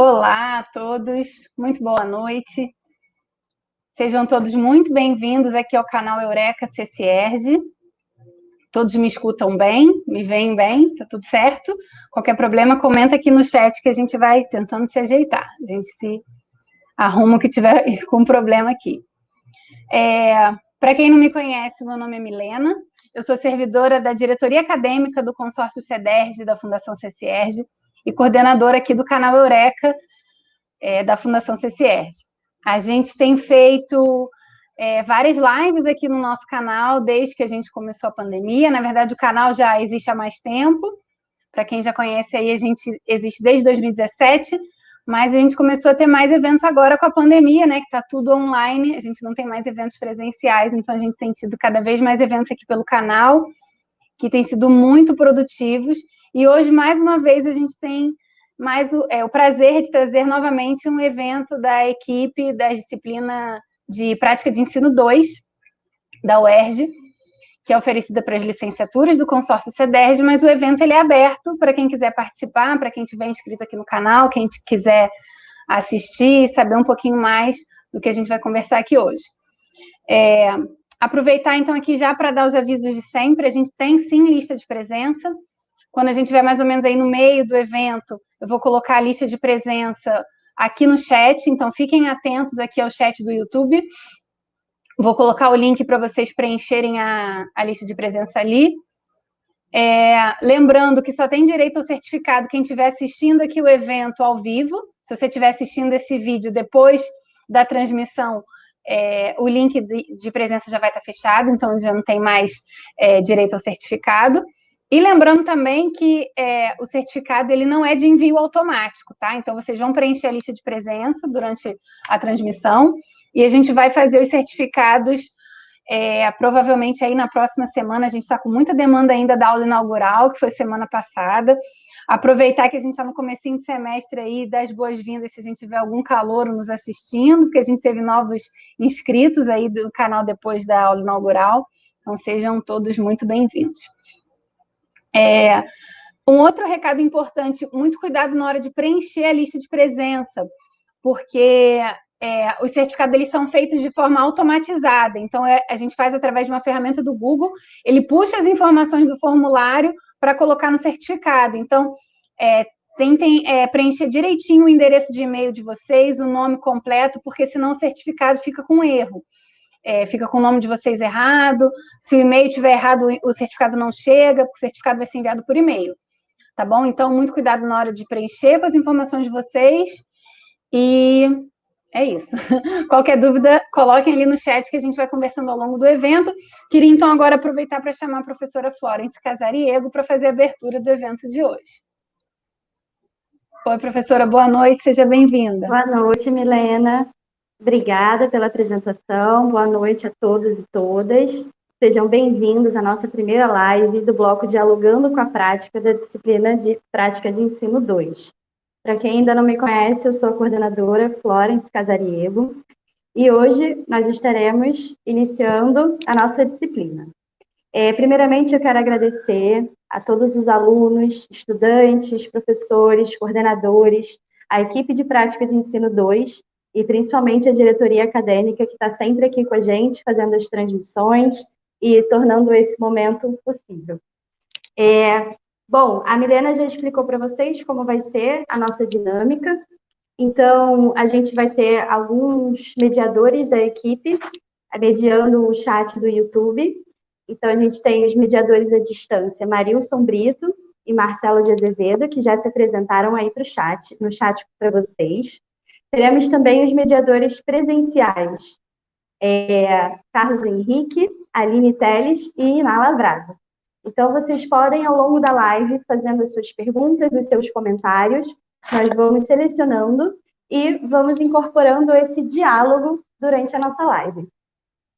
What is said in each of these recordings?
Olá a todos, muito boa noite. Sejam todos muito bem-vindos aqui ao canal Eureka CCERJ. Todos me escutam bem, me veem bem, tá tudo certo? Qualquer problema, comenta aqui no chat que a gente vai tentando se ajeitar. A gente se arruma o que tiver com problema aqui. Para quem não me conhece, meu nome é Milena, eu sou servidora da diretoria acadêmica do consórcio CEDERJ da Fundação CCERJ e coordenadora aqui do canal Eureka, da Fundação CCERJ. A gente tem feito várias lives aqui no nosso canal desde que a gente começou a pandemia. Na verdade, o canal já existe há mais tempo. Para quem já conhece aí, a gente existe desde 2017, mas a gente começou a ter mais eventos agora com a pandemia, né? Que está tudo online, a gente não tem mais eventos presenciais, então a gente tem tido cada vez mais eventos aqui pelo canal, que têm sido muito produtivos. E hoje, mais uma vez, a gente tem o prazer de trazer novamente um evento da equipe da disciplina de Prática de Ensino 2, da UERJ, que é oferecida para as licenciaturas do consórcio CEDERJ, mas o evento ele é aberto para quem quiser participar, para quem estiver inscrito aqui no canal, quem quiser assistir, saber um pouquinho mais do que a gente vai conversar aqui hoje. Aproveitar, então, aqui já para dar os avisos de sempre, a gente tem, sim, lista de presença. Quando a gente estiver mais ou menos aí no meio do evento, eu vou colocar a lista de presença aqui no chat, então fiquem atentos aqui ao chat do YouTube. Vou colocar o link para vocês preencherem a lista de presença ali. Lembrando que só tem direito ao certificado quem estiver assistindo aqui o evento ao vivo. Se você estiver assistindo esse vídeo depois da transmissão, o link de presença já vai estar fechado, então já não tem mais direito ao certificado. E lembrando também que o certificado ele não é de envio automático, tá? Então, vocês vão preencher a lista de presença durante a transmissão e a gente vai fazer os certificados provavelmente aí na próxima semana. A gente está com muita demanda ainda da aula inaugural, que foi semana passada. Aproveitar que a gente está no comecinho de semestre aí, dar as boas-vindas se a gente tiver algum calouro nos assistindo, porque a gente teve novos inscritos aí do canal depois da aula inaugural. Então, sejam todos muito bem-vindos. Um outro recado importante, muito cuidado na hora de preencher a lista de presença, porque os certificados eles são feitos de forma automatizada, então a gente faz através de uma ferramenta do Google, ele puxa as informações do formulário para colocar no certificado, então tentem preencher direitinho o endereço de e-mail de vocês, o nome completo, porque senão o certificado fica com erro. Fica com o nome de vocês errado, se o e-mail estiver errado, o certificado não chega, porque o certificado vai ser enviado por e-mail, tá bom? Então, muito cuidado na hora de preencher com as informações de vocês, e é isso. Qualquer dúvida, coloquem ali no chat que a gente vai conversando ao longo do evento. Queria, então, agora aproveitar para chamar a professora Florence Casariego para fazer a abertura do evento de hoje. Oi, professora, boa noite, seja bem-vinda. Boa noite, Milena. Obrigada pela apresentação. Boa noite a todos e todas. Sejam bem-vindos à nossa primeira live do bloco Dialogando com a Prática da disciplina de Prática de Ensino 2. Para quem ainda não me conhece, eu sou a coordenadora Florence Casariego e hoje nós estaremos iniciando a nossa disciplina. Primeiramente, eu quero agradecer a todos os alunos, estudantes, professores, coordenadores, a equipe de Prática de Ensino 2 e principalmente a diretoria acadêmica que está sempre aqui com a gente, fazendo as transmissões e tornando esse momento possível. Bom, a Milena já explicou para vocês como vai ser a nossa dinâmica, então a gente vai ter alguns mediadores da equipe mediando o chat do YouTube. Então, a gente tem os mediadores à distância, Marilson Brito e Marcelo de Azevedo, que já se apresentaram aí para o chat, no chat para vocês. Teremos também os mediadores presenciais, Carlos Henrique, Aline Teles e Iná Lavrado. Então, vocês podem, ao longo da live, fazendo as suas perguntas, os seus comentários, nós vamos selecionando e vamos incorporando esse diálogo durante a nossa live.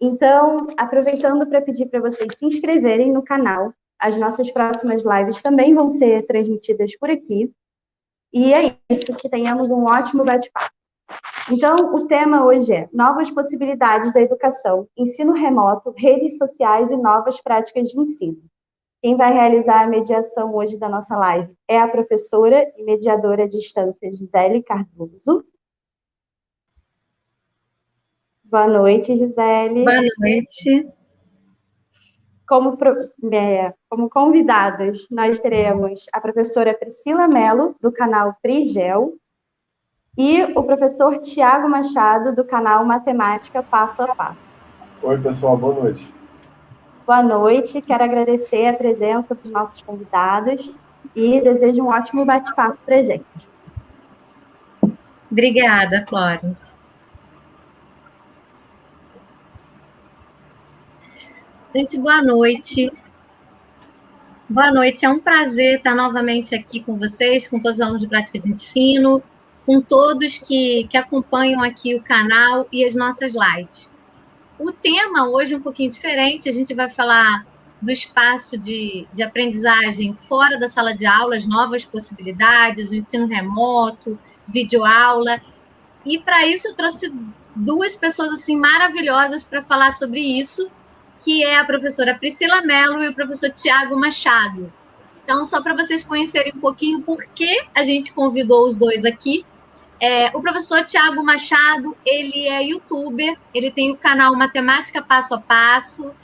Então, aproveitando para pedir para vocês se inscreverem no canal, as nossas próximas lives também vão ser transmitidas por aqui. E é isso, que tenhamos um ótimo bate-papo. Então, o tema hoje é Novas possibilidades da educação, ensino remoto, redes sociais e novas práticas de ensino. Quem vai realizar a mediação hoje da nossa live é a professora e mediadora à distância Gisele Cardoso. Boa noite, Gisele. Boa noite. Como convidadas, nós teremos a professora Priscila Mello, do canal Prigel, e o professor Tiago Machado, do canal Matemática Passo a Passo. Oi, pessoal, boa noite. Boa noite, quero agradecer a presença dos nossos convidados e desejo um ótimo bate-papo para a gente. Obrigada, Clóris. Gente, boa noite. Boa noite, é um prazer estar novamente aqui com vocês, com todos os alunos de prática de ensino, com todos que acompanham aqui o canal e as nossas lives. O tema hoje é um pouquinho diferente, a gente vai falar do espaço de aprendizagem fora da sala de aula, as novas possibilidades, o ensino remoto, videoaula. E para isso eu trouxe duas pessoas assim maravilhosas para falar sobre isso, que é a professora Priscila Mello e o professor Tiago Machado. Então, só para vocês conhecerem um pouquinho por que a gente convidou os dois aqui. O professor Tiago Machado, ele é youtuber, ele tem o canal Matemática Passo a Passo,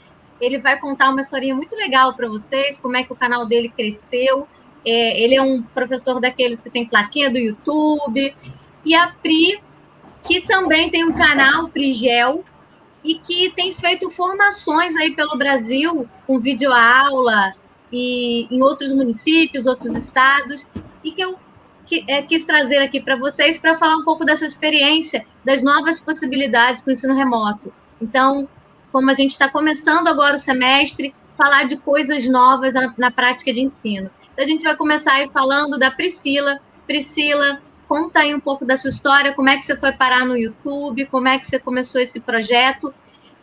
ele vai contar uma historinha muito legal para vocês, como é que o canal dele cresceu. Ele é um professor daqueles que tem plaquinha do YouTube. E a Pri, que também tem um canal, Prigel, e que tem feito formações aí pelo Brasil, com videoaula, e em outros municípios, outros estados, e que eu quis trazer aqui para vocês para falar um pouco dessa experiência, das novas possibilidades com o ensino remoto. Então, como a gente está começando agora o semestre, falar de coisas novas na prática de ensino. Então, a gente vai começar aí falando da Priscila. Priscila, conta aí um pouco da sua história, como é que você foi parar no YouTube, como é que você começou esse projeto.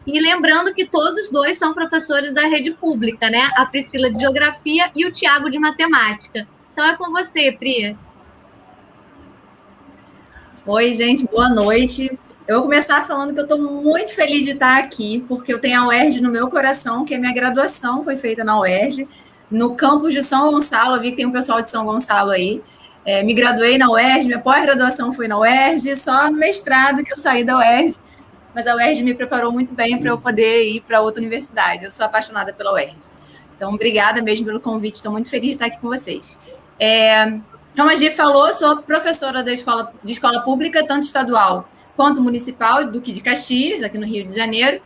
E lembrando que todos dois são professores da rede pública, né? A Priscila de Geografia e o Tiago de Matemática. Então, é com você, Pri. Oi, gente, boa noite. Eu vou começar falando que eu estou muito feliz de estar aqui, porque eu tenho a UERJ no meu coração, que a minha graduação foi feita na UERJ, no campus de São Gonçalo. Eu vi que tem um pessoal de São Gonçalo aí. Me graduei na UERJ, minha pós-graduação foi na UERJ, só no mestrado que eu saí da UERJ, mas a UERJ me preparou muito bem para eu poder ir para outra universidade. Eu sou apaixonada pela UERJ. Então, obrigada mesmo pelo convite, estou muito feliz de estar aqui com vocês. Como a Gi falou, sou professora de escola pública, tanto estadual quanto municipal, Duque de Caxias, aqui no Rio de Janeiro.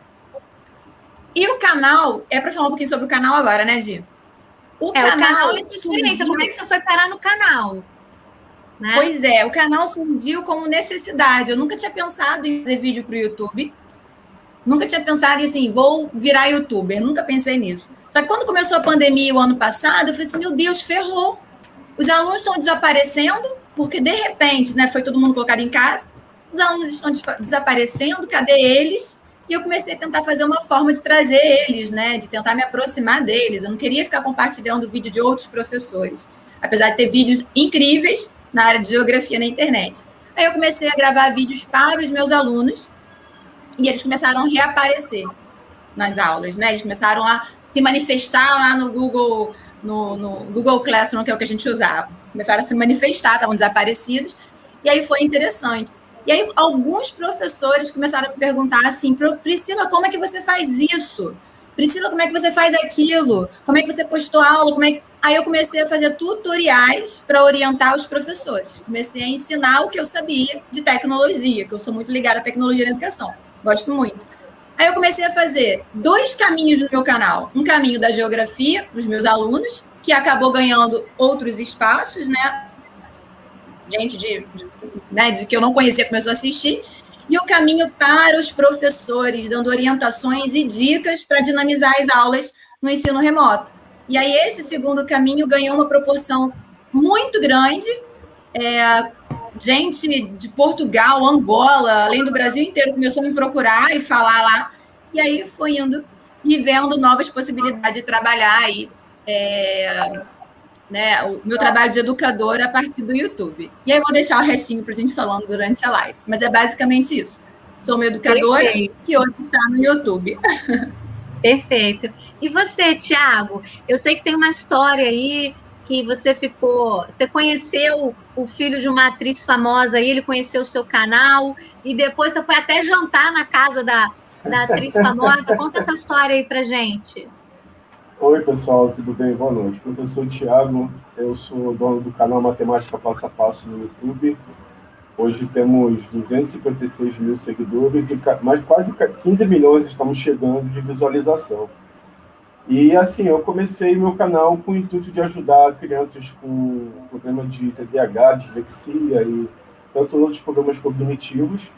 E o canal, para falar um pouquinho sobre o canal agora, né, Gi? O canal é sua experiência, como é que você foi parar no canal? Né? Pois é, o canal surgiu como necessidade. Eu nunca tinha pensado em fazer vídeo para o YouTube, nunca tinha pensado em, assim, vou virar youtuber, nunca pensei nisso. Só que quando começou a pandemia o ano passado, eu falei assim, meu Deus, ferrou. Os alunos estão desaparecendo, porque, de repente, né, foi todo mundo colocado em casa, os alunos estão desaparecendo, cadê eles? E eu comecei a tentar fazer uma forma de trazer eles, né, de tentar me aproximar deles. Eu não queria ficar compartilhando o vídeo de outros professores, apesar de ter vídeos incríveis na área de geografia na internet. Aí eu comecei a gravar vídeos para os meus alunos, e eles começaram a reaparecer nas aulas, né? Eles começaram a se manifestar lá no Google... No Google Classroom, que é o que a gente usava. Começaram a se manifestar, estavam desaparecidos, e aí foi interessante. E aí alguns professores começaram a me perguntar assim, Priscila, como é que você faz isso? Priscila, como é que você faz aquilo? Como é que você postou aula? Aí eu comecei a fazer tutoriais para orientar os professores. Comecei a ensinar o que eu sabia de tecnologia, que eu sou muito ligada à tecnologia na educação. Gosto muito. Aí eu comecei a fazer 2 caminhos no meu canal. Um caminho da geografia para os meus alunos, que acabou ganhando outros espaços, né? Gente de que eu não conhecia começou a assistir. E o caminho para os professores, dando orientações e dicas para dinamizar as aulas no ensino remoto. E aí esse segundo caminho ganhou uma proporção muito grande. Gente de Portugal, Angola, além do Brasil inteiro, começou a me procurar e falar lá. E aí foi indo e vendo novas possibilidades de trabalhar aí, né, o meu trabalho de educadora a partir do YouTube. E aí eu vou deixar o restinho para a gente falando durante a live. Mas é basicamente isso. Sou uma educadora que hoje está no YouTube. Perfeito. E você, Thiago? Eu sei que tem uma história aí que você conheceu o filho de uma atriz famosa, e ele conheceu o seu canal, e depois você foi até jantar na casa da atriz famosa. Conta essa história aí pra gente. Oi, pessoal, tudo bem? Boa noite. Professor Thiago, eu sou dono do canal Matemática Passo a Passo no YouTube. Hoje temos 256 mil seguidores e mais quase 15 milhões estamos chegando de visualização. E assim, eu comecei meu canal com o intuito de ajudar crianças com problema de TDAH, dislexia e tanto outros problemas cognitivos.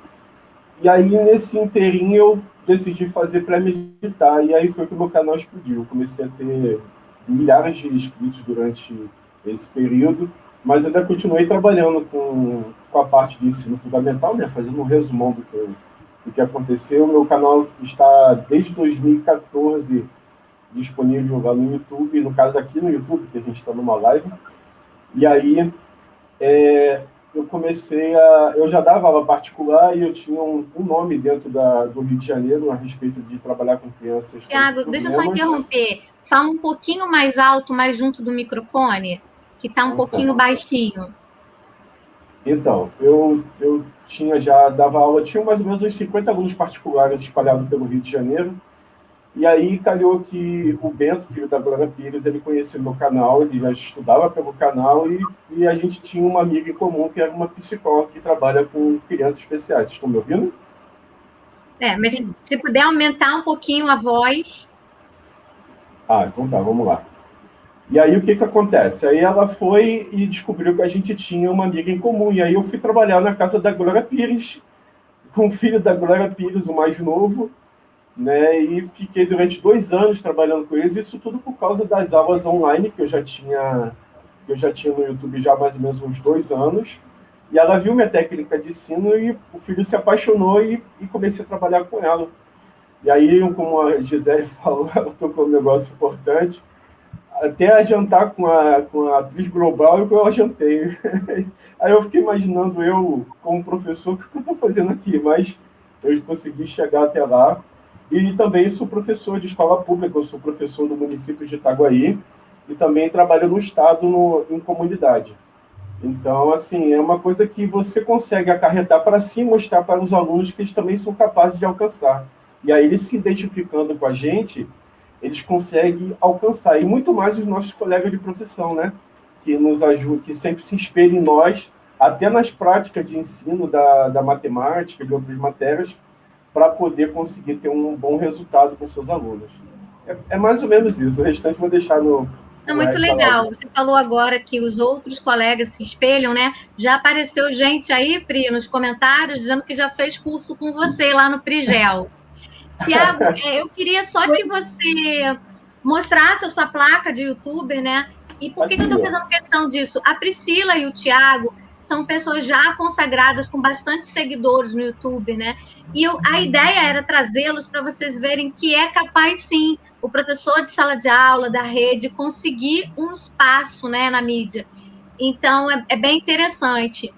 E aí, nesse inteirinho, eu decidi fazer pré-meditar, e aí foi que o meu canal explodiu. Eu comecei a ter milhares de inscritos durante esse período, mas ainda continuei trabalhando com a parte de ensino fundamental, né, fazendo um resumão do que aconteceu. O meu canal está desde 2014 disponível lá no YouTube, no caso aqui no YouTube, que a gente está numa live. E aí eu comecei eu já dava aula particular e eu tinha um nome dentro do Rio de Janeiro a respeito de trabalhar com crianças. Thiago, deixa eu só interromper. Fala um pouquinho mais alto, mais junto do microfone, que está um pouquinho baixinho. Então, eu dava aula, tinha mais ou menos uns 50 alunos particulares espalhados pelo Rio de Janeiro. E aí calhou que o Bento, filho da Glória Pires, ele conhecia o meu canal, ele já estudava pelo canal e a gente tinha uma amiga em comum que era uma psicóloga que trabalha com crianças especiais. Vocês estão me ouvindo? Mas se puder aumentar um pouquinho a voz. Então tá, vamos lá. E aí o que acontece? Aí ela foi e descobriu que a gente tinha uma amiga em comum. E aí eu fui trabalhar na casa da Glória Pires, com o filho da Glória Pires, o mais novo, né, e fiquei durante 2 anos trabalhando com eles, isso tudo por causa das aulas online que eu já tinha no YouTube já há mais ou menos uns 2 anos, e ela viu minha técnica de ensino e o filho se apaixonou e comecei a trabalhar com ela. E aí, como a Gisele falou, ela tocou um negócio importante, até a jantar com a atriz global eu jantei. Aí eu fiquei imaginando eu, como professor, o que eu estou fazendo aqui, mas eu consegui chegar até lá. E também sou professor de escola pública, eu sou professor no município de Itaguaí e também trabalho no estado em comunidade. Então, assim, é uma coisa que você consegue acarretar para si, mostrar para os alunos que eles também são capazes de alcançar. E aí, eles se identificando com a gente, eles conseguem alcançar. E muito mais os nossos colegas de profissão, né? Que nos ajudam, que sempre se espelham em nós, até nas práticas de ensino da matemática, de outras matérias, para poder conseguir ter um bom resultado com seus alunos. É mais ou menos isso. O restante vou deixar no... É muito legal. Você falou agora que os outros colegas se espelham, né? Já apareceu gente aí, Pri, nos comentários, dizendo que já fez curso com você lá no Prigel. Tiago, eu queria só que você mostrasse a sua placa de youtuber, né? E por que eu estou fazendo questão disso? A Priscila e o Tiago são pessoas já consagradas com bastante seguidores no YouTube, né? E a ideia era trazê-los para vocês verem que é capaz, sim, o professor de sala de aula, da rede, conseguir um espaço, né, na mídia. Então, é bem interessante.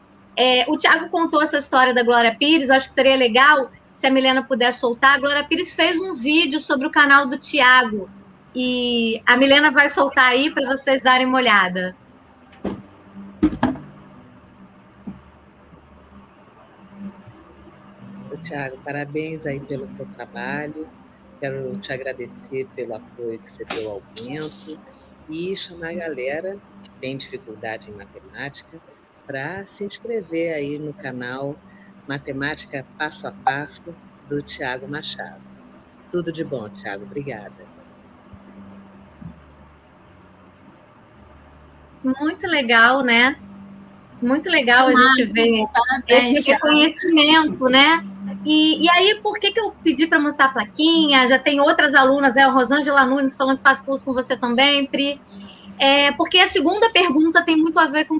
O Thiago contou essa história da Glória Pires, acho que seria legal se a Milena puder soltar. A Glória Pires fez um vídeo sobre o canal do Thiago, e a Milena vai soltar aí para vocês darem uma olhada. Thiago, parabéns aí pelo seu trabalho, quero te agradecer pelo apoio que você deu ao Bento e chamar a galera que tem dificuldade em matemática para se inscrever aí no canal Matemática Passo a Passo do Thiago Machado. Tudo de bom, Thiago, obrigada. Muito legal, né? Muito legal a gente ver esse reconhecimento, né? E aí, por que eu pedi para mostrar a plaquinha? Já tem outras alunas, a Rosângela Nunes falando que faz curso com você também, Pri. Porque a segunda pergunta tem muito a ver com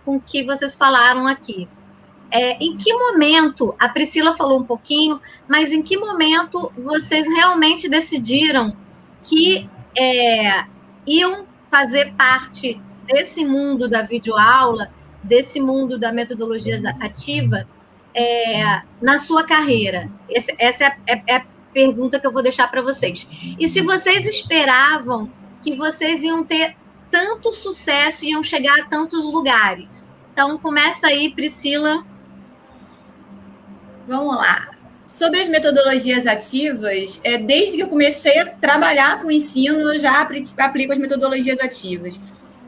o que vocês falaram aqui. Em que momento, a Priscila falou um pouquinho, mas em que momento vocês realmente decidiram que iam fazer parte desse mundo da videoaula, desse mundo da metodologia ativa, na sua carreira? Essa é pergunta que eu vou deixar para vocês. E se vocês esperavam que vocês iam ter tanto sucesso, iam chegar a tantos lugares? Então, começa aí, Priscila. Vamos lá. Sobre as metodologias ativas, desde que eu comecei a trabalhar com o ensino, eu já aplico as metodologias ativas.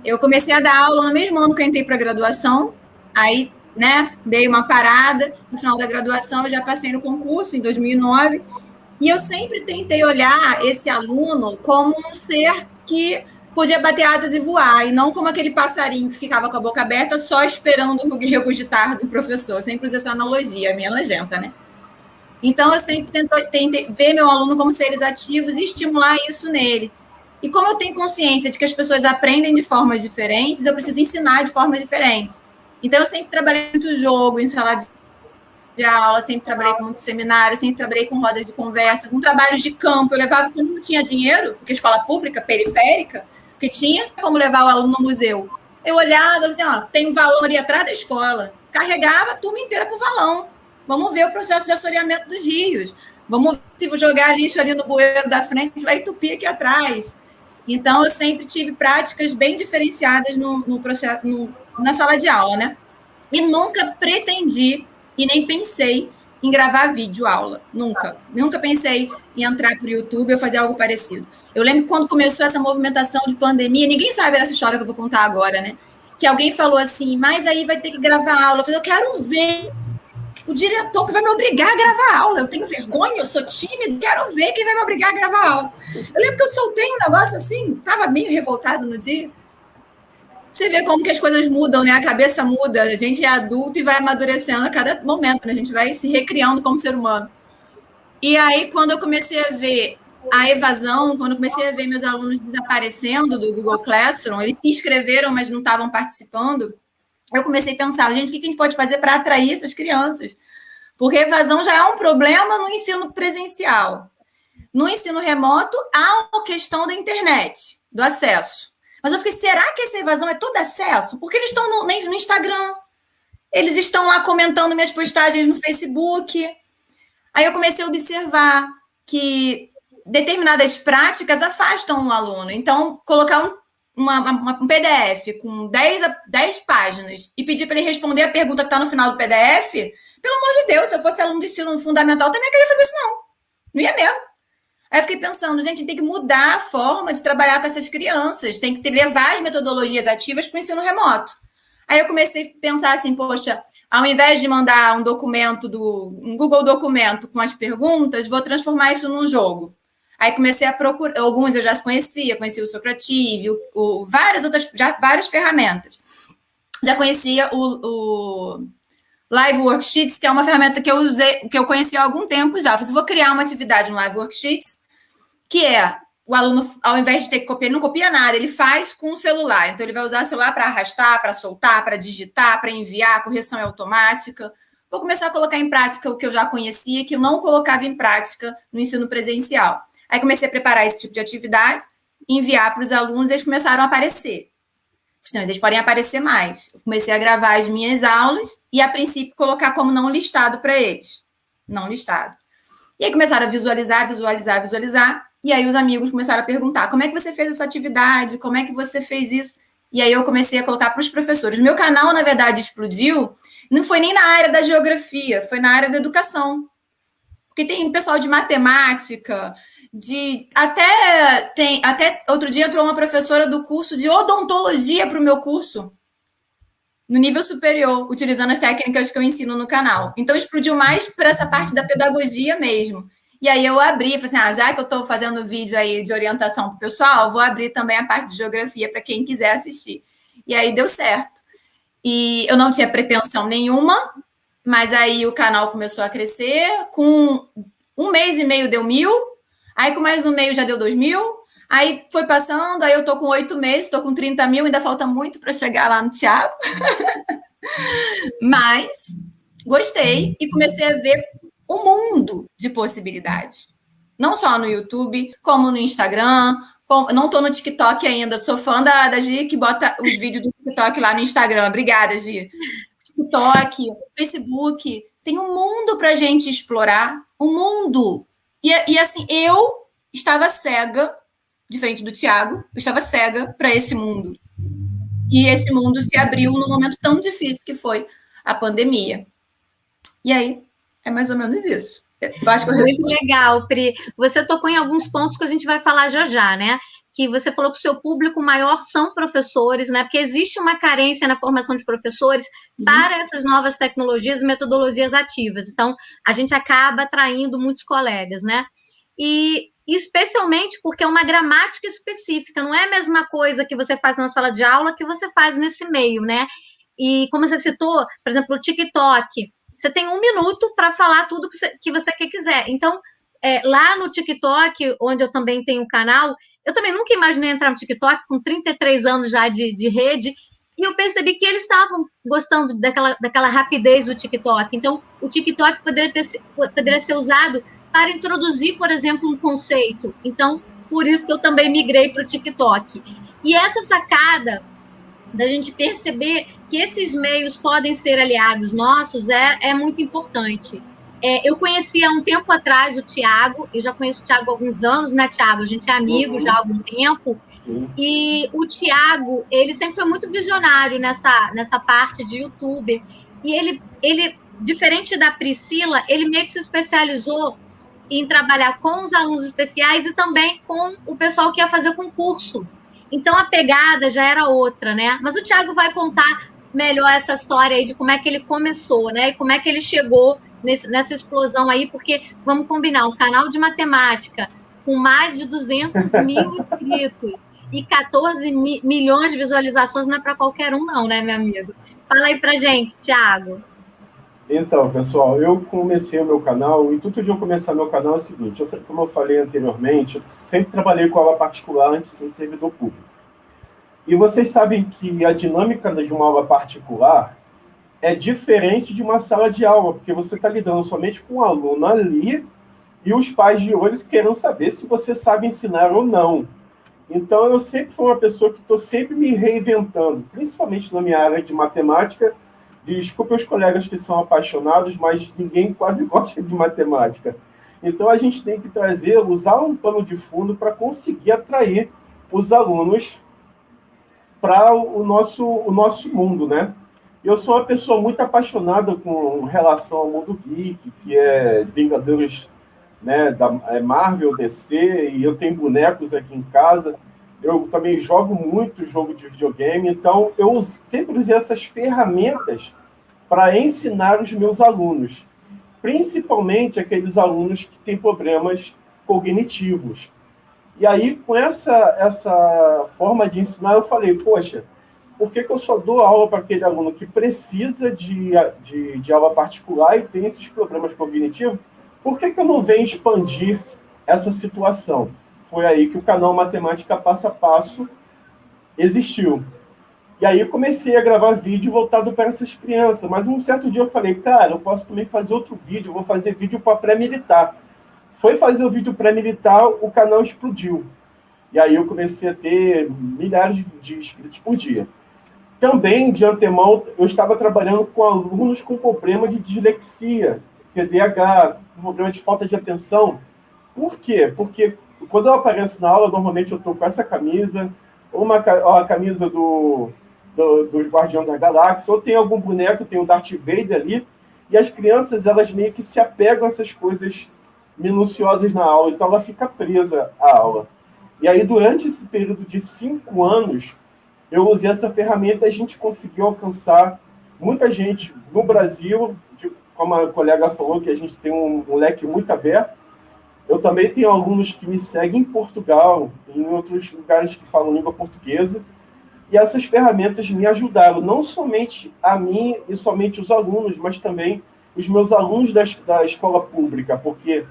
Eu comecei a dar aula no mesmo ano que eu entrei para a graduação, aí, né, dei uma parada, no final da graduação eu já passei no concurso, em 2009, e eu sempre tentei olhar esse aluno como um ser que podia bater asas e voar, e não como aquele passarinho que ficava com a boca aberta só esperando o regurgitar do professor. Eu sempre uso essa analogia, meio nojenta, né? Então, eu sempre tentei ver meu aluno como seres ativos e estimular isso nele. E como eu tenho consciência de que as pessoas aprendem de formas diferentes, eu preciso ensinar de formas diferentes. Então, eu sempre trabalhei muito jogo em sala de aula, sempre trabalhei com muitos seminários, sempre trabalhei com rodas de conversa, com trabalhos de campo. Eu levava, quando não tinha dinheiro, porque escola pública, periférica, que tinha como levar o aluno no museu. Eu olhava e dizia, ó, tem um valão ali atrás da escola. Carregava a turma inteira para o valão. Vamos ver o processo de assoreamento dos rios. Vamos ver se vou jogar lixo ali no bueiro da frente, vai entupir aqui atrás. Então, eu sempre tive práticas bem diferenciadas no processo, na sala de aula, né? E nunca pretendi e nem pensei em gravar vídeo aula. Nunca. Nunca pensei em entrar para o YouTube ou fazer algo parecido. Eu lembro que quando começou essa movimentação de pandemia, ninguém sabe dessa história que eu vou contar agora, né? Que alguém falou assim, mas aí vai ter que gravar aula. Eu falei, eu quero ver o diretor que vai me obrigar a gravar aula. Eu tenho vergonha, eu sou tímida, quero ver quem vai me obrigar a gravar aula. Eu lembro que eu soltei um negócio assim, estava meio revoltado no dia. Você vê como que as coisas mudam, né? A cabeça muda, a gente é adulto e vai amadurecendo a cada momento, né? A gente vai se recriando como ser humano. E aí, quando eu comecei a ver a evasão, quando eu comecei a ver meus alunos desaparecendo do Google Classroom, eles se inscreveram, mas não estavam participando, eu comecei a pensar, gente, o que a gente pode fazer para atrair essas crianças? Porque evasão já é um problema no ensino presencial. No ensino remoto, há uma questão da internet, do acesso. Mas eu fiquei, será que essa evasão é todo acesso? Porque eles estão no Instagram, eles estão lá comentando minhas postagens no Facebook. Aí eu comecei a observar que determinadas práticas afastam o aluno. Então, colocar um PDF com 10 páginas e pedir para ele responder a pergunta que está no final do PDF, pelo amor de Deus, se eu fosse aluno de ensino fundamental, eu também ia querer fazer isso, não. Não ia mesmo. Aí eu fiquei pensando, gente, tem que mudar a forma de trabalhar com essas crianças, tem que levar as metodologias ativas para o ensino remoto. Aí eu comecei a pensar assim, poxa, ao invés de mandar um documento um Google Documento com as perguntas, vou transformar isso num jogo. Aí comecei a procurar, alguns eu já conhecia o Socrative, várias ferramentas. Já conhecia o Live Worksheets, que é uma ferramenta que eu usei, que eu conheci há algum tempo já. Eu falei, vou criar uma atividade no Live Worksheets, que é o aluno, ao invés de ter que copiar, ele não copia nada, ele faz com o celular. Então, ele vai usar o celular para arrastar, para soltar, para digitar, para enviar, a correção é automática. Vou começar a colocar em prática o que eu já conhecia, que eu não colocava em prática no ensino presencial. Aí comecei a preparar esse tipo de atividade, enviar para os alunos, e eles começaram a aparecer. Eles podem aparecer mais. Eu comecei a gravar as minhas aulas e, a princípio, colocar como não listado para eles. Não listado. E aí começaram a visualizar. E aí os amigos começaram a perguntar, como é que você fez essa atividade? Como é que você fez isso? E aí eu comecei a colocar para os professores. Meu canal, na verdade, explodiu, não foi nem na área da geografia, foi na área da educação. Porque tem pessoal de matemática, até outro dia entrou uma professora do curso de odontologia para o meu curso, no nível superior, utilizando as técnicas que eu ensino no canal. Então, explodiu mais para essa parte da pedagogia mesmo. E aí eu abri, falei assim, já que eu estou fazendo vídeo aí de orientação para o pessoal, vou abrir também a parte de geografia para quem quiser assistir. E aí deu certo. E eu não tinha pretensão nenhuma, mas aí o canal começou a crescer, com 1 mês e meio deu 1.000, aí com mais 1 mês já deu 2.000, aí foi passando, aí eu estou com 8 meses, estou com 30 mil, ainda falta muito para chegar lá no Thiago. Mas gostei e comecei a ver o mundo de possibilidades. Não só no YouTube, como no Instagram. Não estou no TikTok ainda, sou fã da Gi, que bota os vídeos do TikTok lá no Instagram. Obrigada, Gi. TikTok, Facebook, tem um mundo para a gente explorar, um mundo. E assim, eu estava cega, diferente do Tiago, eu estava cega para esse mundo. E esse mundo se abriu num momento tão difícil que foi a pandemia. E aí, é mais ou menos isso. Eu acho que eu Muito legal, Pri. Você tocou em alguns pontos que a gente vai falar já já, né? Que você falou que o seu público maior são professores, né? Porque existe uma carência na formação de professores para essas novas tecnologias e metodologias ativas. Então, a gente acaba atraindo muitos colegas, né? E especialmente porque é uma gramática específica, não é a mesma coisa que você faz na sala de aula que você faz nesse meio, né? E como você citou, por exemplo, o TikTok, você tem 1 minuto para falar tudo que você quiser. Então, lá no TikTok, onde eu também tenho um canal, eu também nunca imaginei entrar no TikTok com 33 anos já de rede, e eu percebi que eles estavam gostando daquela rapidez do TikTok. Então, o TikTok poderia ser usado para introduzir, por exemplo, um conceito. Então, por isso que eu também migrei para o TikTok. E essa sacada da gente perceber que esses meios podem ser aliados nossos é muito importante. Eu conheci há um tempo atrás o Tiago, eu já conheço o Tiago há alguns anos, né, Tiago? A gente é amigo já há algum tempo. Sim. E o Tiago, ele sempre foi muito visionário nessa parte de YouTube. E ele, diferente da Priscila, ele meio que se especializou em trabalhar com os alunos especiais e também com o pessoal que ia fazer concurso. Então, a pegada já era outra, né? Mas o Tiago vai contar melhor essa história aí de como é que ele começou, né? E como é que ele chegou nessa explosão aí, porque, vamos combinar, um canal de matemática com mais de 200 mil inscritos e 14 milhões de visualizações não é para qualquer um não, né, meu amigo? Fala aí pra gente, Tiago. Então, pessoal, eu comecei o meu canal, o intuito de eu começar meu canal é o seguinte, como eu falei anteriormente, eu sempre trabalhei com aula particular antes de ser servidor público. E vocês sabem que a dinâmica de uma aula particular é diferente de uma sala de aula, porque você está lidando somente com o aluno ali e os pais de olhos querendo saber se você sabe ensinar ou não. Então, eu sempre fui uma pessoa que estou sempre me reinventando, principalmente na minha área de matemática. Desculpe os colegas que são apaixonados, mas ninguém quase gosta de matemática. Então, a gente tem que usar um pano de fundo para conseguir atrair os alunos para o nosso mundo, né? Eu sou uma pessoa muito apaixonada com relação ao mundo geek, que é Vingadores, né, da Marvel, DC, e eu tenho bonecos aqui em casa. Eu também jogo muito jogo de videogame, então eu sempre usei essas ferramentas para ensinar os meus alunos, principalmente aqueles alunos que têm problemas cognitivos. E aí, com essa forma de ensinar, eu falei, poxa, por que eu só dou aula para aquele aluno que precisa de aula particular e tem esses problemas cognitivos? Por que eu não venho expandir essa situação? Foi aí que o canal Matemática Passo a Passo existiu. E aí eu comecei a gravar vídeo voltado para essas crianças. Mas um certo dia eu falei, cara, eu posso também fazer outro vídeo, eu vou fazer vídeo para pré-militar. Foi fazer o vídeo pré-militar, o canal explodiu. E aí eu comecei a ter milhares de inscritos por dia. Também, de antemão, eu estava trabalhando com alunos com problema de dislexia, TDAH, problema de falta de atenção. Por quê? Porque quando eu apareço na aula, normalmente eu estou com essa camisa, ou a camisa dos Guardiões da Galáxia, ou tem algum boneco, tem o Darth Vader ali, e as crianças, elas meio que se apegam a essas coisas minuciosas na aula, então ela fica presa à aula. E aí, durante esse período de 5 anos, eu usei essa ferramenta e a gente conseguiu alcançar muita gente no Brasil, como a colega falou, que a gente tem um leque muito aberto. Eu também tenho alunos que me seguem em Portugal, em outros lugares que falam língua portuguesa, e essas ferramentas me ajudaram, não somente a mim e somente os alunos, mas também os meus alunos da escola pública, porque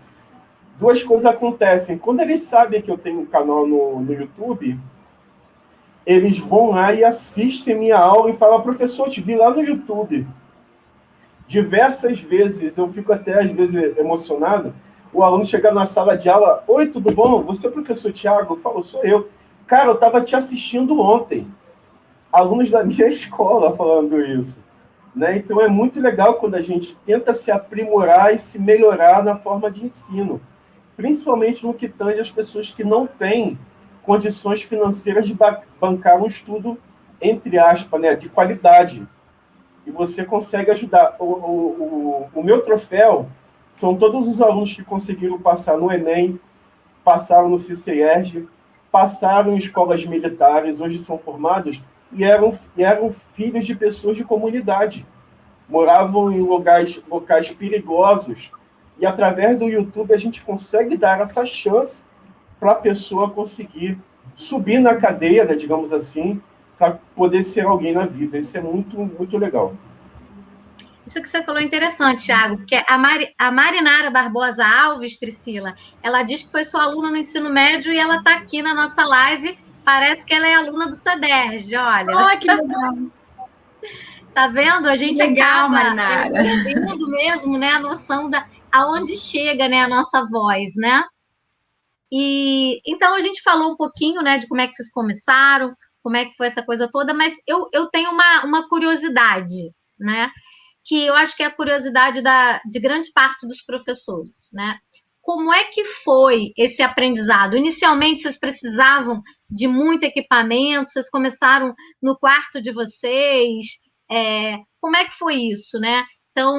duas coisas acontecem. Quando eles sabem que eu tenho um canal no YouTube, eles vão lá e assistem minha aula e falam, professor, te vi lá no YouTube. Diversas vezes, eu fico até às vezes emocionado, o aluno chegar na sala de aula, oi, tudo bom? Você é o professor Tiago? Eu falo, sou eu. Cara, eu estava te assistindo ontem. Alunos da minha escola falando isso. Né? Então é muito legal quando a gente tenta se aprimorar e se melhorar na forma de ensino. principalmente no que tange as pessoas que não têm condições financeiras de bancar um estudo, entre aspas, né, de qualidade. E você consegue ajudar. O meu troféu são todos os alunos que conseguiram passar no Enem, passaram no CCERJ, passaram em escolas militares, hoje são formados, e eram filhos de pessoas de comunidade. Moravam em locais perigosos. E através do YouTube a gente consegue dar essa chance para a pessoa conseguir subir na cadeia, né, digamos assim, para poder ser alguém na vida. Isso é muito, muito legal. Isso que você falou é interessante, Thiago, porque a Marinara Barbosa Alves, Priscila, ela diz que foi sua aluna no ensino médio e ela está aqui na nossa live. Parece que ela é aluna do CEDERJ, olha. Oh, que legal. Tá vendo? A gente legal, acaba Marinara. tendo mesmo, né, a noção da aonde chega, né, a nossa voz, né? E então a gente falou um pouquinho, né, de como é que vocês começaram, como é que foi essa coisa toda, mas eu tenho uma curiosidade, né? Que eu acho que é a curiosidade de grande parte dos professores, né? Como é que foi esse aprendizado? Inicialmente, vocês precisavam de muito equipamento, vocês começaram no quarto de vocês, como é que foi isso, né? Então,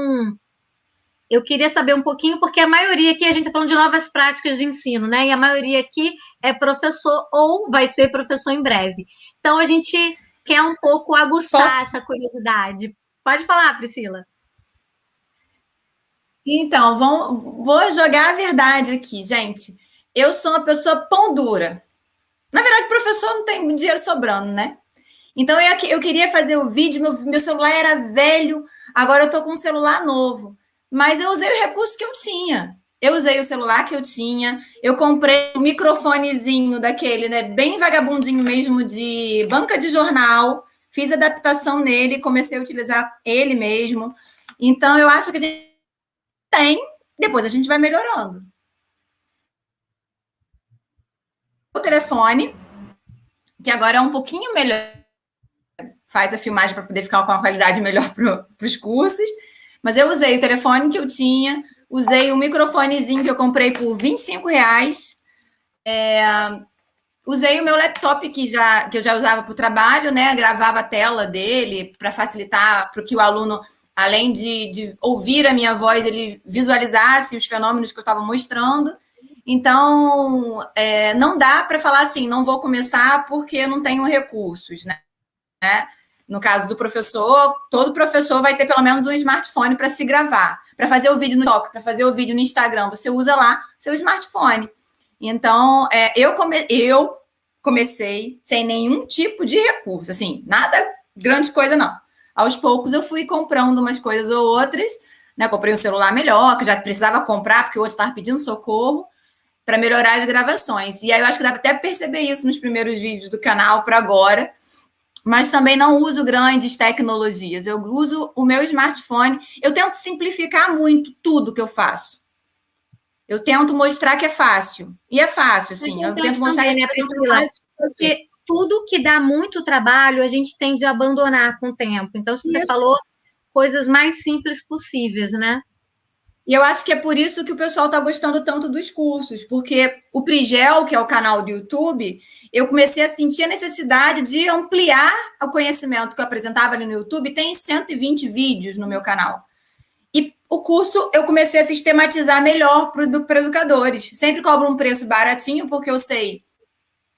eu queria saber um pouquinho, porque a maioria aqui, a gente está falando de novas práticas de ensino, né? E a maioria aqui é professor ou vai ser professor em breve. Então, a gente quer um pouco aguçar essa curiosidade. Pode falar, Priscila. Então, vou jogar a verdade aqui, gente. Eu sou uma pessoa pão dura. Na verdade, o professor não tem dinheiro sobrando, né? Então, eu queria fazer o vídeo, meu celular era velho, agora eu estou com um celular novo. Mas eu usei o recurso que eu tinha. Eu usei o celular que eu tinha, eu comprei um microfonezinho daquele, né, bem vagabundinho mesmo, de banca de jornal, fiz adaptação nele, comecei a utilizar ele mesmo. Então, eu acho que a gente tem, depois a gente vai melhorando. O telefone, que agora é um pouquinho melhor, faz a filmagem para poder ficar com uma qualidade melhor para os cursos, mas eu usei o telefone que eu tinha, usei o microfonezinho que eu comprei por R$25, usei o meu laptop que eu já usava para o trabalho, né? Gravava a tela dele para facilitar para que o aluno, além de ouvir a minha voz, ele visualizasse os fenômenos que eu estava mostrando. Então, não dá para falar assim, não vou começar porque eu não tenho recursos, né? No caso do professor, todo professor vai ter pelo menos um smartphone para se gravar, para fazer o vídeo no TikTok, para fazer o vídeo no Instagram, você usa lá seu smartphone. Então, eu comecei sem nenhum tipo de recurso, assim, nada grande coisa, não. Aos poucos eu fui comprando umas coisas ou outras, né? Comprei um celular melhor, que já precisava comprar, porque o outro estava pedindo socorro, para melhorar as gravações. E aí eu acho que dá até perceber isso nos primeiros vídeos do canal para agora, mas também não uso grandes tecnologias. Eu uso o meu smartphone. Eu tento simplificar muito tudo que eu faço. Eu tento mostrar que é fácil. E é fácil, assim. Eu tento mostrar também, que né, Priscila? Porque tudo que dá muito trabalho, a gente tende a abandonar com o tempo. Então, se você falou coisas mais simples possíveis, né? E eu acho que é por isso que o pessoal está gostando tanto dos cursos, porque o Prigel, que é o canal do YouTube, eu comecei a sentir a necessidade de ampliar o conhecimento que eu apresentava ali no YouTube. Tem 120 vídeos no meu canal. E o curso eu comecei a sistematizar melhor para educadores. Sempre cobro um preço baratinho, porque eu sei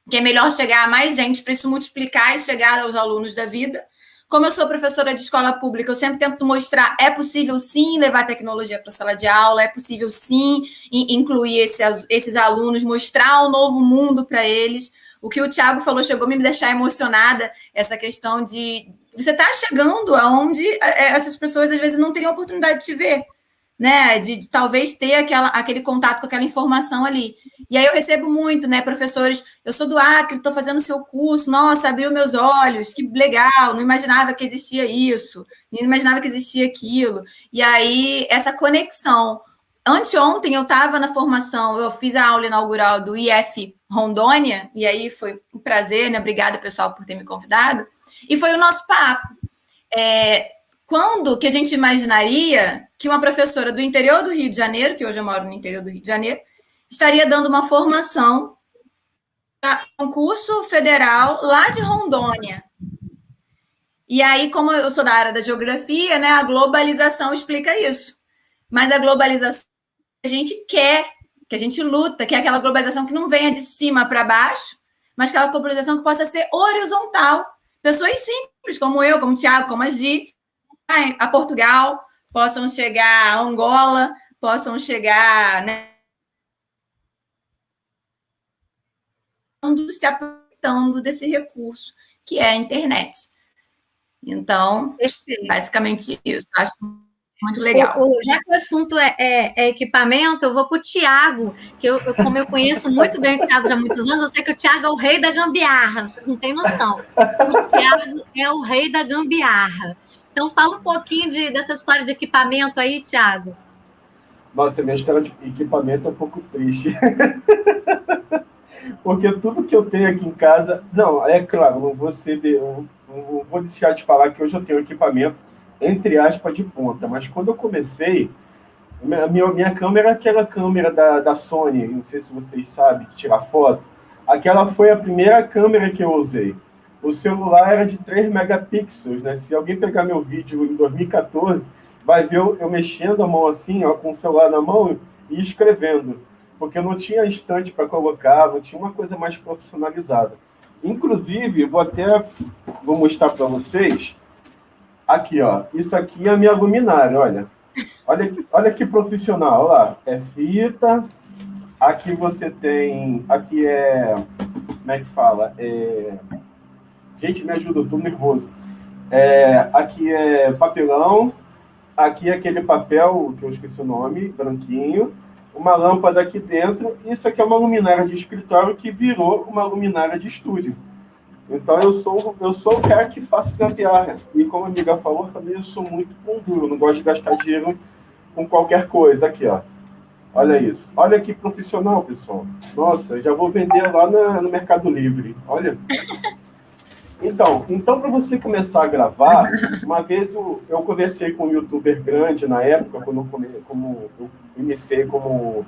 que é melhor chegar a mais gente para isso multiplicar e chegar aos alunos da vida. Como eu sou professora de escola pública, eu sempre tento mostrar, é possível sim levar tecnologia para a sala de aula, é possível sim incluir esses alunos, mostrar um novo mundo para eles. O que o Thiago falou chegou a me deixar emocionada, essa questão de você estar chegando aonde essas pessoas às vezes não teriam oportunidade de te ver, né? De talvez ter aquele contato com aquela informação ali. E aí eu recebo muito, né, professores, eu sou do Acre, estou fazendo seu curso, nossa, abriu meus olhos, que legal, não imaginava que existia isso, não imaginava que existia aquilo. E aí, essa conexão. Anteontem eu estava na formação, eu fiz a aula inaugural do IF Rondônia, e aí foi um prazer, né? Obrigada, pessoal, por ter me convidado. E foi o nosso papo. Quando que a gente imaginaria que uma professora do interior do Rio de Janeiro, que hoje eu moro no interior do Rio de Janeiro, estaria dando uma formação para um curso federal lá de Rondônia. E aí, como eu sou da área da geografia, né, a globalização explica isso. Mas a globalização que a gente quer, que a gente luta, que é aquela globalização que não venha de cima para baixo, mas aquela globalização que possa ser horizontal. Pessoas simples, como eu, como o Thiago, como a Gi, a Portugal, possam chegar a Angola, possam chegar, né, se aproveitando desse recurso, que é a internet. Então, basicamente isso. Acho muito legal. Já que o assunto é equipamento, eu vou para o Thiago, que como eu conheço muito bem o Thiago já há muitos anos, eu sei que o Thiago é o rei da gambiarra, vocês não têm noção. O Thiago é o rei da gambiarra. Então, fala um pouquinho dessa história de equipamento aí, Thiago. Nossa, minha história de equipamento é um pouco triste. Porque tudo que eu tenho aqui em casa... Não, é claro, não vou deixar de falar que hoje eu tenho equipamento, entre aspas, de ponta. Mas quando eu comecei, minha câmera é aquela câmera da Sony, não sei se vocês sabem, que tira foto. Aquela foi a primeira câmera que eu usei. O celular era de 3 megapixels, né? Se alguém pegar meu vídeo em 2014, vai ver eu mexendo a mão assim, ó, com o celular na mão e escrevendo. Porque eu não tinha estante para colocar, não tinha uma coisa mais profissionalizada. Inclusive, vou mostrar para vocês. Aqui, ó. Isso aqui é a minha luminária, olha. Olha que profissional, olha lá. É fita. Aqui você tem... Aqui é... Como é que fala? Gente, me ajuda, eu tô nervoso. Aqui é papelão. Aqui é aquele papel, que eu esqueci o nome, branquinho. Uma lâmpada aqui dentro. Isso aqui é uma luminária de escritório que virou uma luminária de estúdio. Então, eu sou o cara que faço gambiarra. E como a amiga falou, também eu sou muito pão duro. Não gosto de gastar dinheiro com qualquer coisa. Aqui, ó. Olha isso. Olha que profissional, pessoal. Nossa, já vou vender lá no Mercado Livre. Olha. Então para você começar a gravar, uma vez eu conversei com um youtuber grande na época, quando eu iniciei como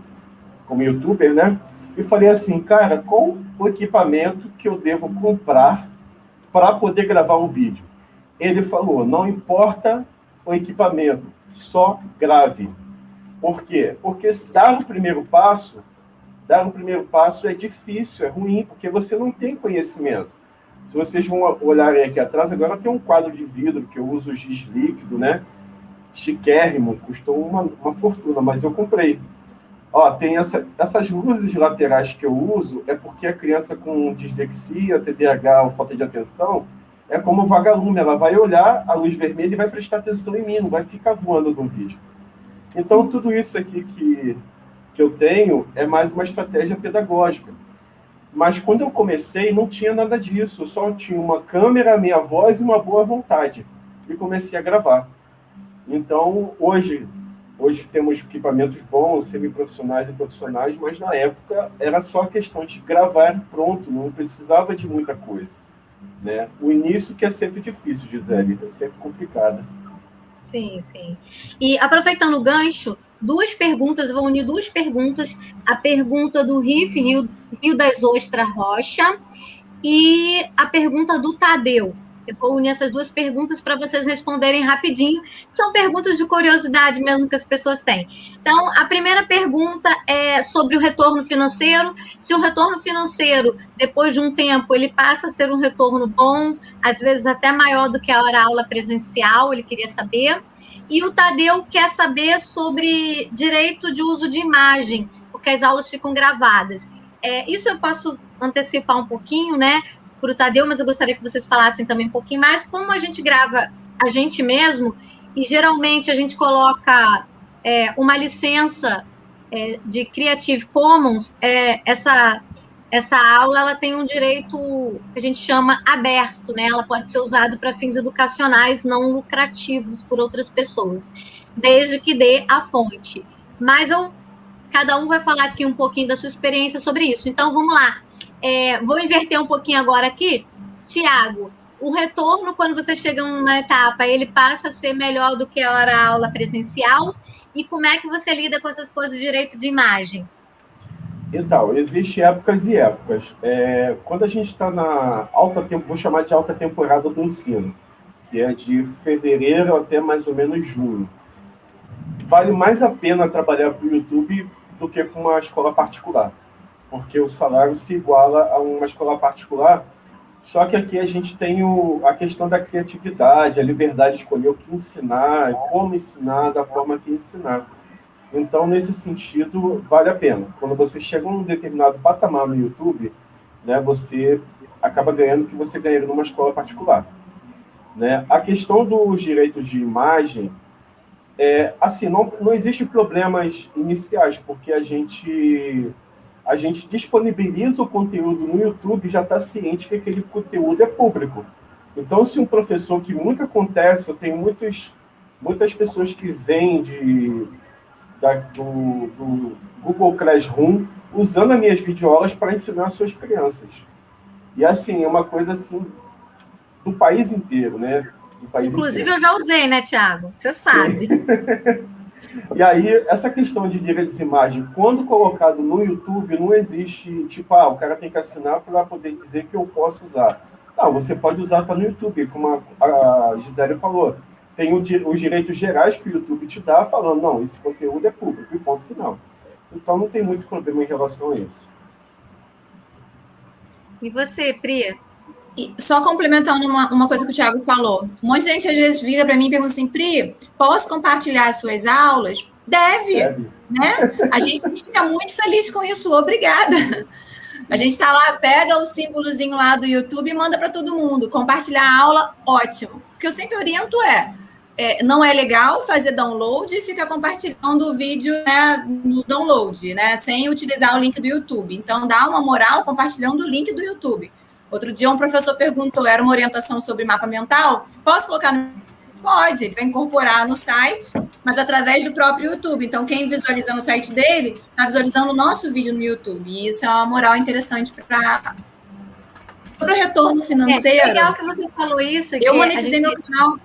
youtuber, né? E falei assim, cara, qual o equipamento que eu devo comprar para poder gravar um vídeo? Ele falou, não importa o equipamento, só grave. Por quê? Porque dar o primeiro passo é difícil, é ruim, porque você não tem conhecimento. Se vocês vão olharem aqui atrás, agora tem um quadro de vidro que eu uso giz líquido, né? Chiquérrimo, custou uma fortuna, mas eu comprei. Ó, tem essas luzes laterais que eu uso, é porque a criança com dislexia, TDAH ou falta de atenção, é como vagalume, ela vai olhar a luz vermelha e vai prestar atenção em mim, não vai ficar voando no vídeo. Então, tudo isso aqui que eu tenho é mais uma estratégia pedagógica. Mas quando eu comecei, não tinha nada disso. Eu só tinha uma câmera, minha voz e uma boa vontade. E comecei a gravar. Então, hoje temos equipamentos bons, semiprofissionais e profissionais, mas na época era só questão de gravar e pronto, não precisava de muita coisa. Né? O início que é sempre difícil, Gisele, é sempre complicado. Sim, sim. E aproveitando o gancho, eu vou unir duas perguntas. A pergunta do Rio das Ostras Rocha e a pergunta do Tadeu. Eu vou unir essas duas perguntas para vocês responderem rapidinho. São perguntas de curiosidade mesmo que as pessoas têm. Então, a primeira pergunta é sobre o retorno financeiro. Se o retorno financeiro, depois de um tempo, ele passa a ser um retorno bom, às vezes até maior do que a aula presencial, ele queria saber. E o Tadeu quer saber sobre direito de uso de imagem, porque as aulas ficam gravadas. Isso eu posso antecipar um pouquinho, né? Para o Tadeu, mas eu gostaria que vocês falassem também um pouquinho mais como a gente grava a gente mesmo, e geralmente a gente coloca uma licença de Creative Commons, essa aula ela tem um direito que a gente chama aberto, né? Ela pode ser usada para fins educacionais não lucrativos por outras pessoas, desde que dê a fonte. Mas cada um vai falar aqui um pouquinho da sua experiência sobre isso. Então, vamos lá. Vou inverter um pouquinho agora aqui. Tiago, o retorno, quando você chega numa etapa, ele passa a ser melhor do que a aula presencial? E como é que você lida com essas coisas de direito de imagem? Então, existe épocas e épocas. Quando a gente está na vou chamar de alta temporada do ensino, que é de fevereiro até mais ou menos junho. Vale mais a pena trabalhar para o YouTube do que com uma escola particular, porque o salário se iguala a uma escola particular, só que aqui a gente tem a questão da criatividade, a liberdade de escolher o que ensinar, como ensinar, da forma que ensinar. Então, nesse sentido, vale a pena. Quando você chega a um determinado patamar no YouTube, né, você acaba ganhando o que você ganharia numa escola particular. Né? A questão dos direitos de imagem, assim, não existe problemas iniciais, porque a gente disponibiliza o conteúdo no YouTube e já está ciente que aquele conteúdo é público. Então, se um professor, que muito acontece, eu tenho muitas pessoas que vêm do Google Classroom usando as minhas videoaulas para ensinar as suas crianças. E, assim, é uma coisa, assim, do país inteiro, né? Inclusive, inteiro. Eu já usei, né, Thiago? Você sabe. E aí, essa questão de direitos de imagem, quando colocado no YouTube, não existe, tipo, o cara tem que assinar para poder dizer que eu posso usar. Não, você pode usar, tá no YouTube, como a Gisele falou. Tem os direitos gerais que o YouTube te dá, falando, não, esse conteúdo é público, e ponto final. Então, não tem muito problema em relação a isso. E você, Pri? Só complementando uma coisa que o Thiago falou. Um monte de gente, às vezes, vira para mim e pergunta assim, Pri, posso compartilhar as suas aulas? Deve. Né? A gente fica muito feliz com isso, obrigada. A gente está lá, pega o símbolozinho lá do YouTube e manda para todo mundo. Compartilhar a aula, ótimo. O que eu sempre oriento não é legal fazer download e ficar compartilhando o vídeo, né, no download, né, sem utilizar o link do YouTube. Então, dá uma moral compartilhando o link do YouTube. Outro dia, um professor perguntou, era uma orientação sobre mapa mental, posso colocar no... Pode, ele vai incorporar no site, mas através do próprio YouTube. Então, quem visualiza no site dele, está visualizando o nosso vídeo no YouTube. E isso é uma moral interessante para o retorno financeiro. É legal que você falou isso. Eu monetizei meu canal.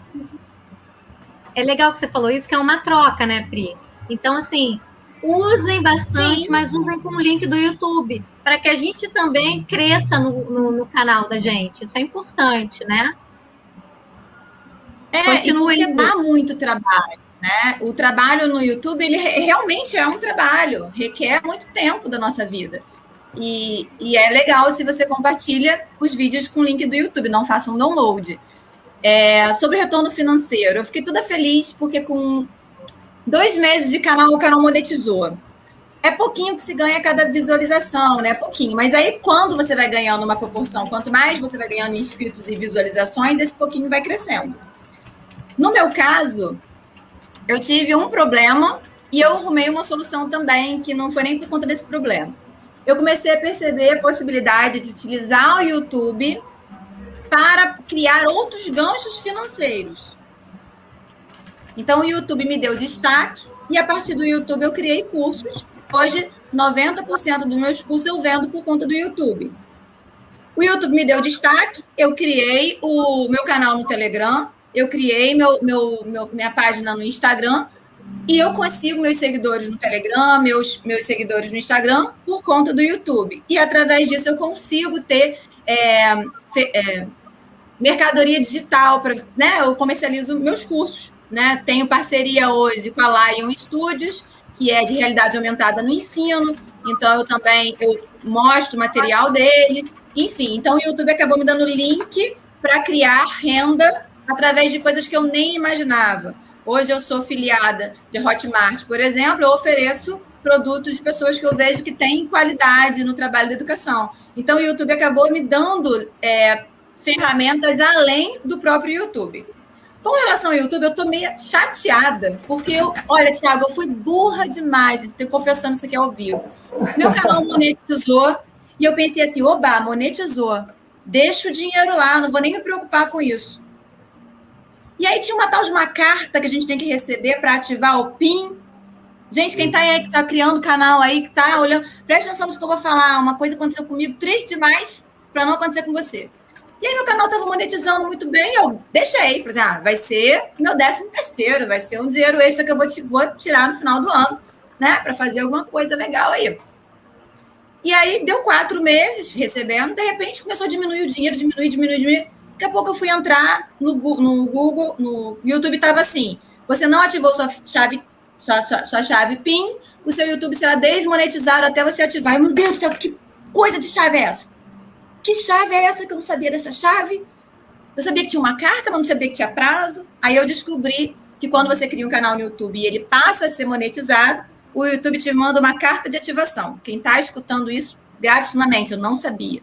É legal que você falou isso, que é uma troca, né, Pri? Então, assim, usem bastante, mas usem com o link do YouTube, para que a gente também cresça no canal da gente. Isso é importante, né? Porque dá muito trabalho, né? O trabalho no YouTube, ele realmente é um trabalho, requer muito tempo da nossa vida. E é legal se você compartilha os vídeos com o link do YouTube, não faça um download. Sobre retorno financeiro, eu fiquei toda feliz, porque com 2 meses de canal, o canal monetizou. É pouquinho que se ganha cada visualização, né? Pouquinho. Mas aí, quando você vai ganhando uma proporção, quanto mais você vai ganhando inscritos e visualizações, esse pouquinho vai crescendo. No meu caso, eu tive um problema e eu arrumei uma solução também, que não foi nem por conta desse problema. Eu comecei a perceber a possibilidade de utilizar o YouTube para criar outros ganchos financeiros. Então, o YouTube me deu destaque e, a partir do YouTube, eu criei cursos. Hoje, 90% dos meus cursos eu vendo por conta do YouTube. O YouTube me deu destaque, eu criei o meu canal no Telegram, eu criei minha página no Instagram e eu consigo meus seguidores no Telegram, meus seguidores no Instagram por conta do YouTube. E, através disso, eu consigo ter mercadoria digital, né? Eu comercializo meus cursos. Né? Tenho parceria hoje com a Lion Studios, que é de realidade aumentada no ensino. Então, eu mostro o material deles. Enfim, então o YouTube acabou me dando link para criar renda através de coisas que eu nem imaginava. Hoje eu sou filiada de Hotmart, por exemplo, eu ofereço produtos de pessoas que eu vejo que têm qualidade no trabalho da educação. Então, o YouTube acabou me dando ferramentas além do próprio YouTube. Com relação ao YouTube, eu estou meio chateada, porque olha, Thiago, eu fui burra demais, gente, estou confessando isso aqui ao vivo. Meu canal monetizou, e eu pensei assim, oba, monetizou, deixa o dinheiro lá, não vou nem me preocupar com isso. E aí tinha uma tal de uma carta que a gente tem que receber para ativar o PIN. Gente, quem está aí, que está criando canal aí, que está olhando, presta atenção no que eu vou falar, uma coisa aconteceu comigo, triste demais, para não acontecer com você. E aí meu canal estava monetizando muito bem, eu deixei, falei assim, vai ser meu 13º, vai ser um dinheiro extra que eu vou tirar no final do ano, né, para fazer alguma coisa legal aí. E aí deu 4 meses recebendo, de repente começou a diminuir o dinheiro, diminuir. Daqui a pouco eu fui entrar no Google, no YouTube estava assim, você não ativou sua chave PIN, o seu YouTube será desmonetizado até você ativar. Meu Deus do céu, que coisa de chave é essa? Que chave é essa que eu não sabia dessa chave? Eu sabia que tinha uma carta, mas não sabia que tinha prazo. Aí eu descobri que quando você cria um canal no YouTube e ele passa a ser monetizado, o YouTube te manda uma carta de ativação. Quem está escutando isso, grave isso na mente, eu não sabia.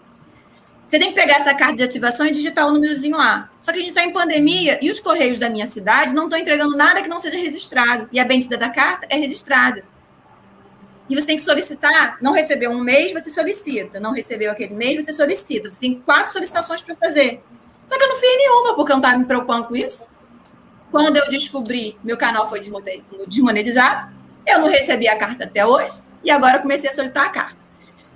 Você tem que pegar essa carta de ativação e digitar o númerozinho lá. Só que a gente está em pandemia e os correios da minha cidade não estão entregando nada que não seja registrado. E a bendita da carta é registrada. E você tem que solicitar, não recebeu um mês, você solicita. Não recebeu aquele mês, você solicita. Você tem 4 solicitações para fazer. Só que eu não fiz nenhuma, porque eu não estava me preocupando com isso. Quando eu descobri, meu canal foi desmonetizado, eu não recebi a carta até hoje, e agora eu comecei a solicitar a carta.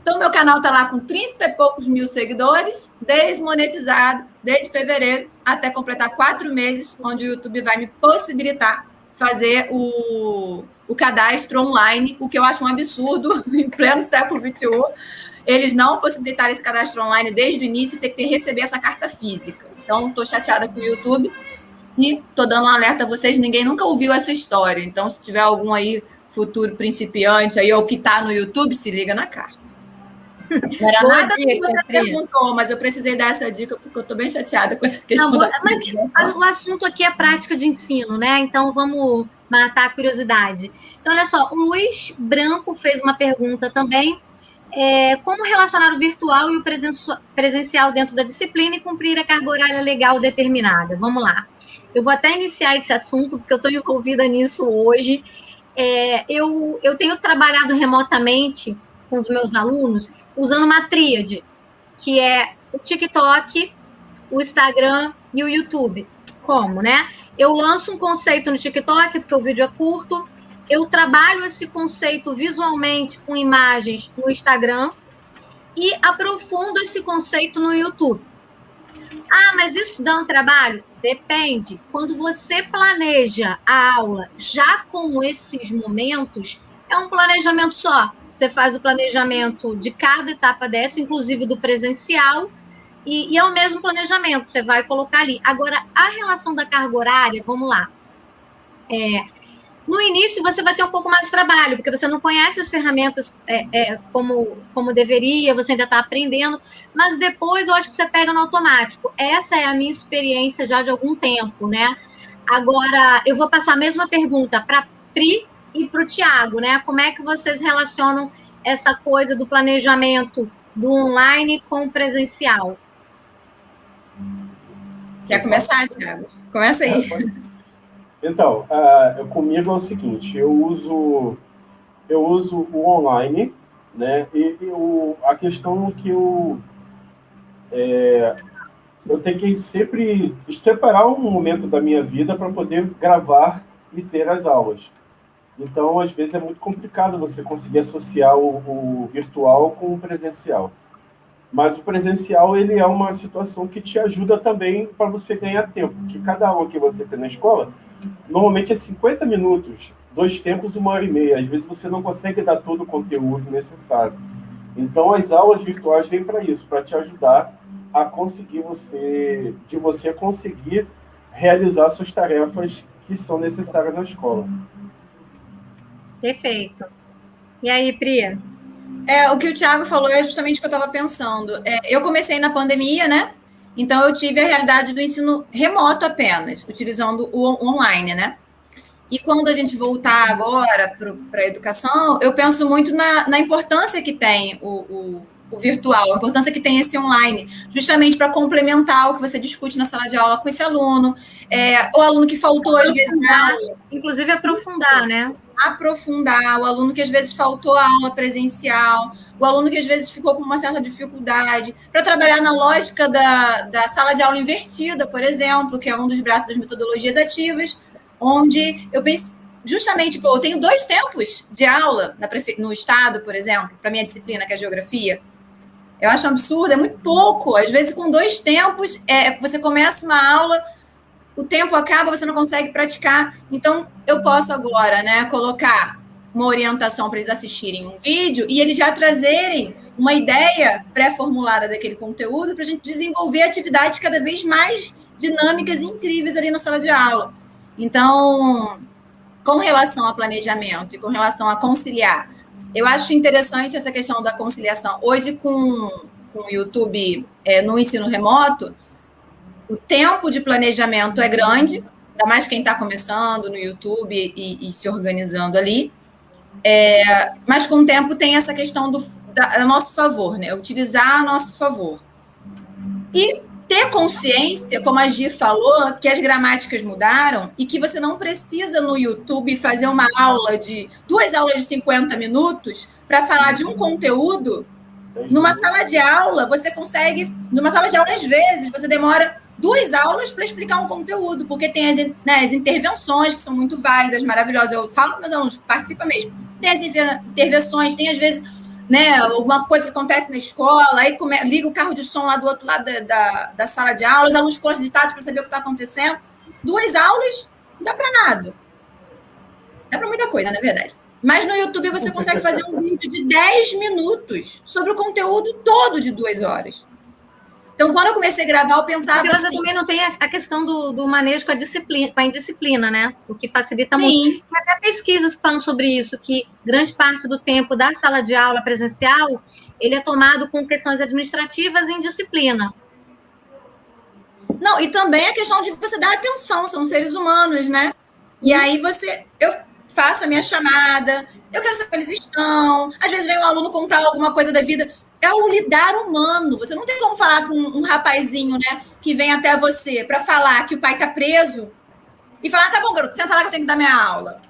Então, meu canal está lá com 30 e poucos mil seguidores, desmonetizado, desde fevereiro, até completar 4 meses, onde o YouTube vai me possibilitar fazer o cadastro online, o que eu acho um absurdo, em pleno século XXI, eles não possibilitarem esse cadastro online desde o início e ter que receber essa carta física. Então, estou chateada com o YouTube e estou dando um alerta a vocês, ninguém nunca ouviu essa história. Então, se tiver algum aí futuro principiante aí, ou que está no YouTube, se liga na carta. Não era Boa nada dica, que você Pri. perguntou, mas eu precisei dar essa dica porque eu estou bem chateada com essa questão. Não, mas o assunto aqui é prática de ensino, né? Então vamos matar a curiosidade. Então, olha só, o Luiz Branco fez uma pergunta também. Como relacionar o virtual e o presencial dentro da disciplina e cumprir a carga horária legal determinada? Vamos lá. Eu vou até iniciar esse assunto, porque eu estou envolvida nisso hoje. Eu tenho trabalhado remotamente com os meus alunos usando uma tríade, que é o TikTok, o Instagram e o YouTube. Como, né? Eu lanço um conceito no TikTok, porque o vídeo é curto, eu trabalho esse conceito visualmente com imagens no Instagram e aprofundo esse conceito no YouTube. Ah, mas isso dá um trabalho? Depende. Quando você planeja a aula já com esses momentos, é um planejamento só. Você faz o planejamento de cada etapa dessa, inclusive do presencial, e é o mesmo planejamento, você vai colocar ali. Agora, a relação da carga horária, vamos lá. No início, você vai ter um pouco mais de trabalho, porque você não conhece as ferramentas como deveria, você ainda está aprendendo, mas depois eu acho que você pega no automático. Essa é a minha experiência já de algum tempo, né? Agora, eu vou passar a mesma pergunta para a Pri e para o Thiago, né? Como é que vocês relacionam essa coisa do planejamento do online com o presencial? Quer começar, Thiago? Começa aí. Então, comigo é o seguinte, eu uso o online, né? E a questão que eu tenho que sempre separar um momento da minha vida para poder gravar e ter as aulas. Então, às vezes, é muito complicado você conseguir associar o virtual com o presencial. Mas o presencial, ele é uma situação que te ajuda também para você ganhar tempo. Porque cada aula que você tem na escola, normalmente é 50 minutos, 2 tempos, 1h30. Às vezes, você não consegue dar todo o conteúdo necessário. Então, as aulas virtuais vêm para isso, para te ajudar a conseguir você conseguir realizar suas tarefas que são necessárias na escola. Perfeito. E aí, Pri? O que o Thiago falou é justamente o que eu estava pensando. Eu comecei na pandemia, né? Então, eu tive a realidade do ensino remoto apenas, utilizando o online, né? E quando a gente voltar agora para a educação, eu penso muito na importância que tem o virtual, a importância que tem esse online, justamente para complementar o que você discute na sala de aula com esse aluno, o aluno que faltou, às vezes, na aula. Inclusive, aprofundar, né? Aprofundar, o aluno que às vezes faltou a aula presencial, o aluno que às vezes ficou com uma certa dificuldade, para trabalhar na lógica da sala de aula invertida, por exemplo, que é um dos braços das metodologias ativas, onde eu penso, justamente, eu tenho 2 tempos de aula no estado, por exemplo, para minha disciplina, que é geografia. Eu acho um absurdo, é muito pouco. Às vezes, com 2 tempos, você começa uma aula, o tempo acaba, você não consegue praticar. Então, eu posso agora, né, colocar uma orientação para eles assistirem um vídeo e eles já trazerem uma ideia pré-formulada daquele conteúdo para a gente desenvolver atividades cada vez mais dinâmicas e incríveis ali na sala de aula. Então, com relação a planejamento e com relação a conciliar, eu acho interessante essa questão da conciliação. Hoje, com o YouTube no ensino remoto, o tempo de planejamento é grande, ainda mais quem está começando no YouTube e se organizando ali, mas com o tempo tem essa questão a nosso favor, né? Utilizar a nosso favor. E ter consciência, como a Gi falou, que as gramáticas mudaram e que você não precisa no YouTube fazer uma aula de 2 aulas de 50 minutos para falar de um conteúdo. Numa sala de aula, você consegue... Numa sala de aula, às vezes, você demora 2 aulas para explicar um conteúdo, porque tem as intervenções, que são muito válidas, maravilhosas. Eu falo para meus alunos, participa mesmo. Tem as intervenções, tem, às vezes, né, alguma coisa que acontece na escola, aí liga o carro de som lá do outro lado da sala de aula, os alunos ficam agitados para saber o que está acontecendo. 2 aulas, não dá para nada. Dá para muita coisa, na verdade. Mas no YouTube você consegue fazer um vídeo de 10 minutos sobre o conteúdo todo de 2 horas. Então, quando eu comecei a gravar, eu pensava porque você assim... também não tem a questão do manejo com a indisciplina, né? O que facilita muito. Tem até pesquisas que falam sobre isso, que grande parte do tempo da sala de aula presencial, ele é tomado com questões administrativas e indisciplina. Não, e também a questão de você dar atenção, são seres humanos, né? E aí eu faço a minha chamada, eu quero saber como eles estão, às vezes vem um aluno contar alguma coisa da vida... É o lidar humano. Você não tem como falar com um rapazinho, né, que vem até você para falar que o pai está preso e falar, tá bom, garoto, senta lá que eu tenho que dar minha aula.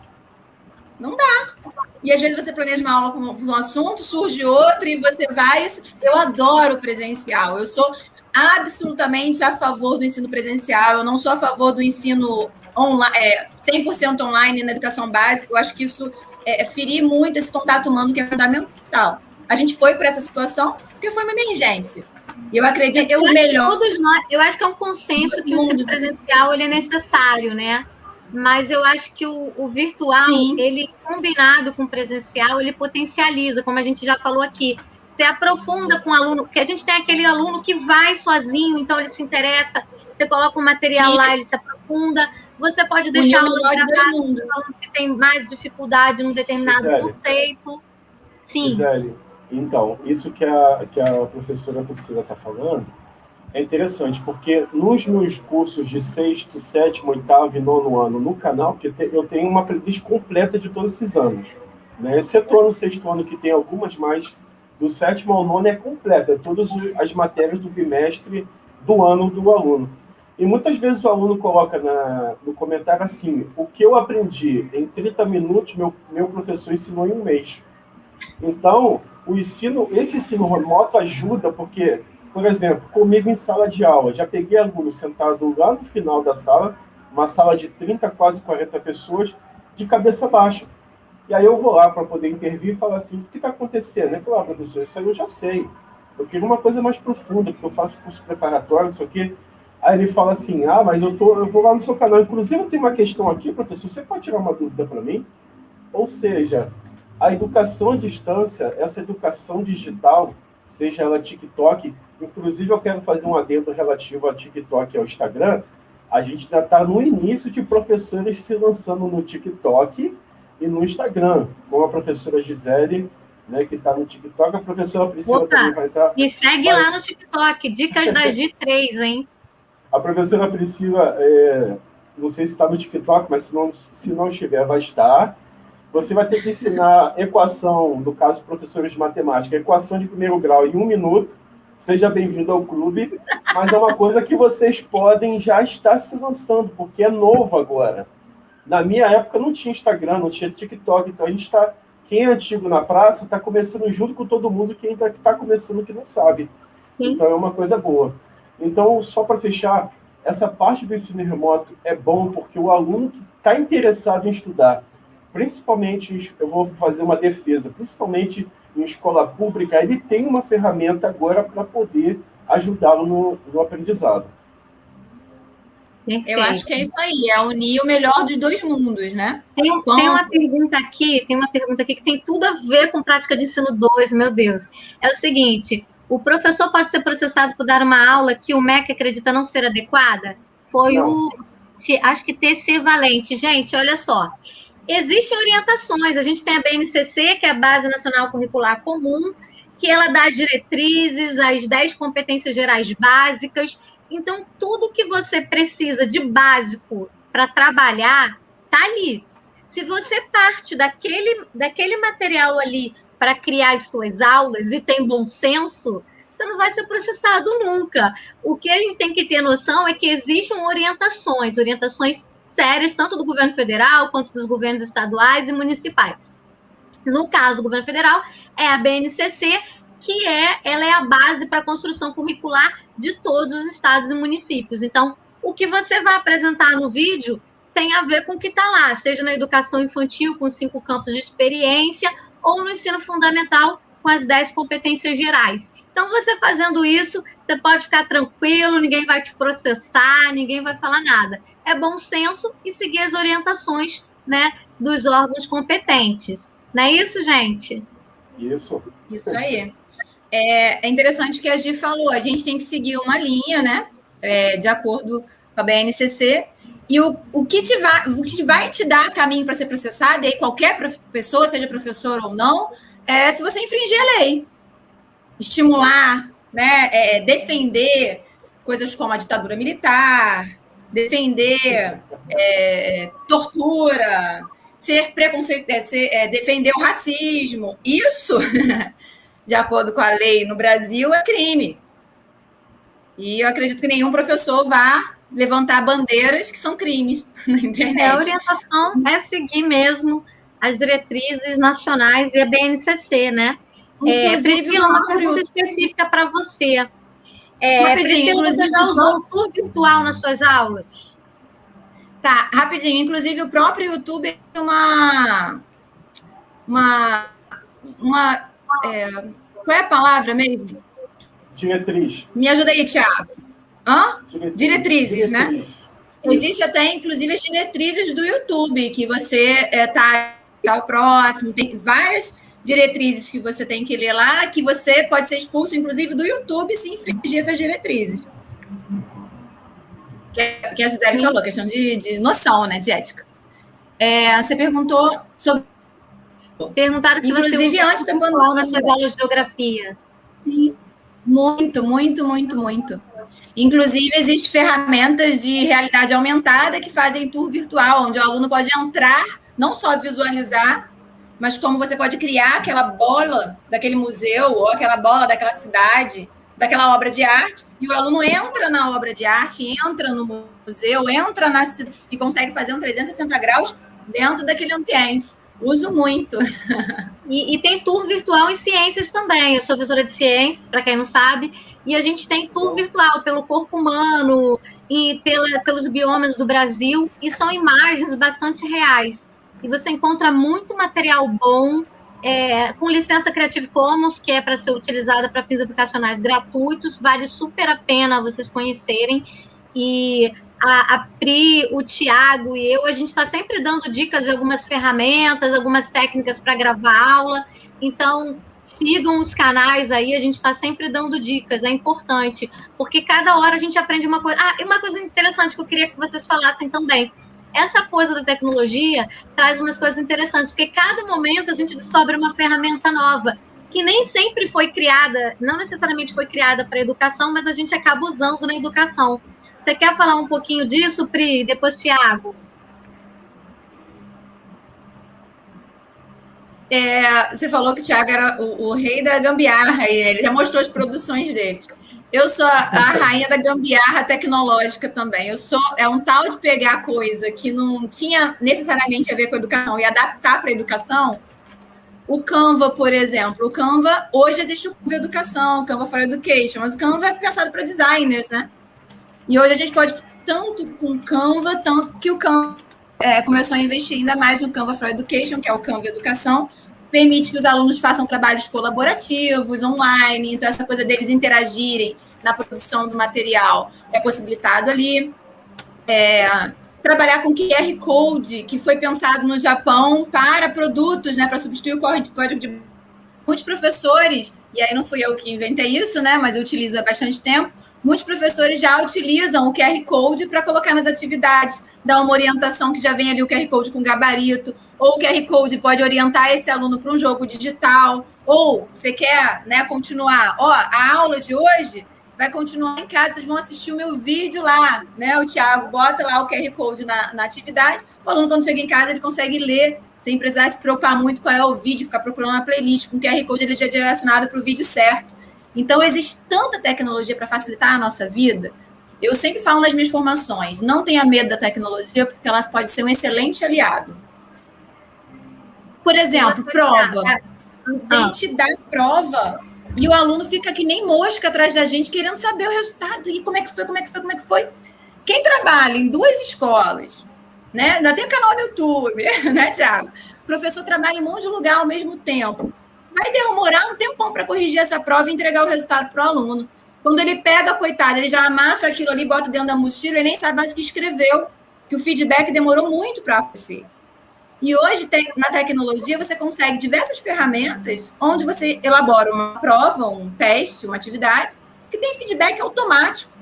Não dá. E às vezes você planeja uma aula com um assunto, surge outro e você vai... Eu adoro o presencial. Eu sou absolutamente a favor do ensino presencial. Eu não sou a favor do ensino 100% online na educação básica. Eu acho que isso ferir muito esse contato humano que é fundamental. A gente foi para essa situação porque foi uma emergência. E eu acredito que o melhor... Eu acho que é um consenso que o ensino presencial ele é necessário, né? Mas eu acho que o virtual, sim, ele combinado com o presencial, ele potencializa, como a gente já falou aqui. Você aprofunda com o aluno, porque a gente tem aquele aluno que vai sozinho, então ele se interessa, você coloca um material lá, ele se aprofunda. Você pode deixar aulas gravadas para alunos que têm mais dificuldade num determinado conceito. Sim. Gisele, então, isso que a professora Priscila está falando é interessante, porque nos meus cursos de 6º, 7º, 8º e 9º ano no canal, que eu tenho uma playlist completa de todos esses anos, né? Exceto no 6º ano, que tem algumas mais, do 7º ao 9º é completa, é todas as matérias do bimestre do ano do aluno. E muitas vezes o aluno coloca no comentário assim, o que eu aprendi em 30 minutos, meu professor ensinou em um mês. Então, esse ensino remoto ajuda porque, por exemplo, comigo em sala de aula, já peguei aluno sentado lá no final da sala, uma sala de 30, quase 40 pessoas, de cabeça baixa. E aí eu vou lá para poder intervir e falar assim, o que está acontecendo? Ele falou, professor, isso aí eu já sei. Eu queria uma coisa mais profunda, porque eu faço curso preparatório, isso aqui. Aí ele fala assim, mas eu vou lá no seu canal. Inclusive, eu tenho uma questão aqui, professor, você pode tirar uma dúvida para mim? Ou seja, a educação à distância, essa educação digital, seja ela TikTok, inclusive eu quero fazer um adendo relativo ao TikTok e ao Instagram, a gente ainda está no início de professores se lançando no TikTok e no Instagram, como a professora Gisele, né, que está no TikTok, a professora Priscila também vai estar... E segue lá no TikTok, dicas das G3, hein? A professora Priscila, não sei se está no TikTok, mas se não estiver, vai estar. Você vai ter que ensinar equação, no caso, professores de matemática, equação de primeiro grau em 1 minuto. Seja bem-vindo ao clube, mas é uma coisa que vocês podem já estar se lançando, porque é novo agora. Na minha época não tinha Instagram, não tinha TikTok, então a gente está... Quem é antigo na praça está começando junto com todo mundo que ainda está começando que não sabe. Sim. Então é uma coisa boa. Então, só para fechar, essa parte do ensino remoto é bom porque o aluno que está interessado em estudar, principalmente, eu vou fazer uma defesa, principalmente em escola pública, ele tem uma ferramenta agora para poder ajudá-lo no aprendizado. Perfeito. Eu acho que é isso aí, é unir o melhor dos dois mundos, né? Tem uma pergunta aqui que tem tudo a ver com prática de ensino 2, meu Deus. É o seguinte, o professor pode ser processado por dar uma aula que o MEC acredita não ser adequada? Acho que TC Valente. Gente, olha só, existem orientações, a gente tem a BNCC, que é a Base Nacional Curricular Comum, que ela dá as diretrizes, as 10 competências gerais básicas. Então, tudo que você precisa de básico para trabalhar está ali. Se você parte daquele material ali para criar as suas aulas e tem bom senso, você não vai ser processado nunca. O que a gente tem que ter noção é que existem orientações sérias, tanto do governo federal quanto dos governos estaduais e municipais. No caso do governo federal, é a BNCC, que ela é a base para a construção curricular de todos os estados e municípios. Então, o que você vai apresentar no vídeo tem a ver com o que está lá, seja na educação infantil, com 5 campos de experiência, ou no ensino fundamental, com as 10 competências gerais. Então, você fazendo isso, você pode ficar tranquilo, ninguém vai te processar, ninguém vai falar nada. É bom senso e seguir as orientações, né, dos órgãos competentes. Não é isso, gente? Isso aí. É interessante o que a Gi falou, a gente tem que seguir uma linha, né, de acordo com a BNCC, e o que vai te dar caminho para ser processado, e aí qualquer pessoa, seja professor ou não, é se você infringir a lei. Estimular, né, defender coisas como a ditadura militar, defender tortura, defender o racismo. Isso, de acordo com a lei no Brasil, é crime. E eu acredito que nenhum professor vá levantar bandeiras que são crimes na internet. A orientação é seguir mesmo as diretrizes nacionais e a BNCC, né? Priscila, uma pergunta específica para você. Priscila, você já usou o tour virtual nas suas aulas? Tá, rapidinho. Inclusive, o próprio YouTube tem qual é a palavra mesmo? Diretriz. Me ajuda aí, Thiago. Diretrizes, né? Existe até, inclusive, as diretrizes do YouTube, que você está ao próximo. Tem várias diretrizes que você tem que ler lá, que você pode ser expulso, inclusive, do YouTube se infringir essas diretrizes. Que a Gisele falou, questão de noção, né, de ética. Você perguntou sobre... Perguntaram se inclusive, você antes da pandemia, nas suas aulas de geografia. Sim, muito. Inclusive, existem ferramentas de realidade aumentada que fazem tour virtual, onde o aluno pode entrar, não só visualizar, mas como você pode criar aquela bola daquele museu ou aquela bola daquela cidade, daquela obra de arte, e o aluno entra na obra de arte, entra no museu, entra na cidade e consegue fazer um 360 graus dentro daquele ambiente. Uso muito. E tem tour virtual em ciências também. Eu sou professora de ciências, para quem não sabe, e a gente tem tour virtual pelo corpo humano e pelos biomas do Brasil, e são imagens bastante reais. E você encontra muito material bom, com licença Creative Commons, que é para ser utilizada para fins educacionais gratuitos, vale super a pena vocês conhecerem. E a Pri, o Thiago e eu, a gente está sempre dando dicas de algumas ferramentas, algumas técnicas para gravar aula. Então, sigam os canais aí, a gente está sempre dando dicas, é importante, porque cada hora a gente aprende uma coisa. E uma coisa interessante que eu queria que vocês falassem também. Essa coisa da tecnologia traz umas coisas interessantes, porque cada momento a gente descobre uma ferramenta nova, que nem sempre foi criada, não necessariamente foi criada para a educação, mas a gente acaba usando na educação. Você quer falar um pouquinho disso, Pri? Depois, Thiago. Você falou que o Thiago era o rei da gambiarra, e ele já mostrou as produções dele. Eu sou a rainha da gambiarra tecnológica também. É um tal de pegar coisa que não tinha necessariamente a ver com a educação e adaptar para a educação. O Canva, por exemplo. O Canva, hoje existe o Canva Educação, o Canva for Education, mas o Canva é pensado para designers, né? E hoje a gente pode, tanto com Canva, tanto que o Canva começou a investir ainda mais no Canva for Education, que é o Canva Educação, permite que os alunos façam trabalhos colaborativos, online, então essa coisa deles interagirem na produção do material é possibilitado ali. trabalhar com QR Code, que foi pensado no Japão para produtos, né, para substituir o código de muitos professores, e aí não fui eu que inventei isso, né, mas eu utilizo há bastante tempo, muitos professores já utilizam o QR Code para colocar nas atividades, dar uma orientação que já vem ali o QR Code com gabarito, ou o QR Code pode orientar esse aluno para um jogo digital, ou você quer, né, continuar, a aula de hoje vai continuar em casa, vocês vão assistir o meu vídeo lá, né, o Thiago bota lá o QR Code na atividade, o aluno quando chega em casa ele consegue ler sem precisar se preocupar muito qual é o vídeo, ficar procurando na playlist, com o QR Code ele já é direcionado para o vídeo certo. Então, existe tanta tecnologia para facilitar a nossa vida. Eu sempre falo nas minhas formações, não tenha medo da tecnologia, porque ela pode ser um excelente aliado. Por exemplo, prova. A gente dá prova e o aluno fica que nem mosca atrás da gente, querendo saber o resultado. E como é que foi? Quem trabalha em 2 escolas, né? Ainda tem um canal no YouTube, né, Thiago? O professor trabalha em um monte de lugar ao mesmo tempo. Vai demorar um tempão para corrigir essa prova e entregar o resultado para o aluno. Quando ele pega, coitado, ele já amassa aquilo ali, bota dentro da mochila, ele nem sabe mais o que escreveu, que o feedback demorou muito para acontecer. E hoje, na tecnologia, você consegue diversas ferramentas onde você elabora uma prova, um teste, uma atividade, que tem feedback automático.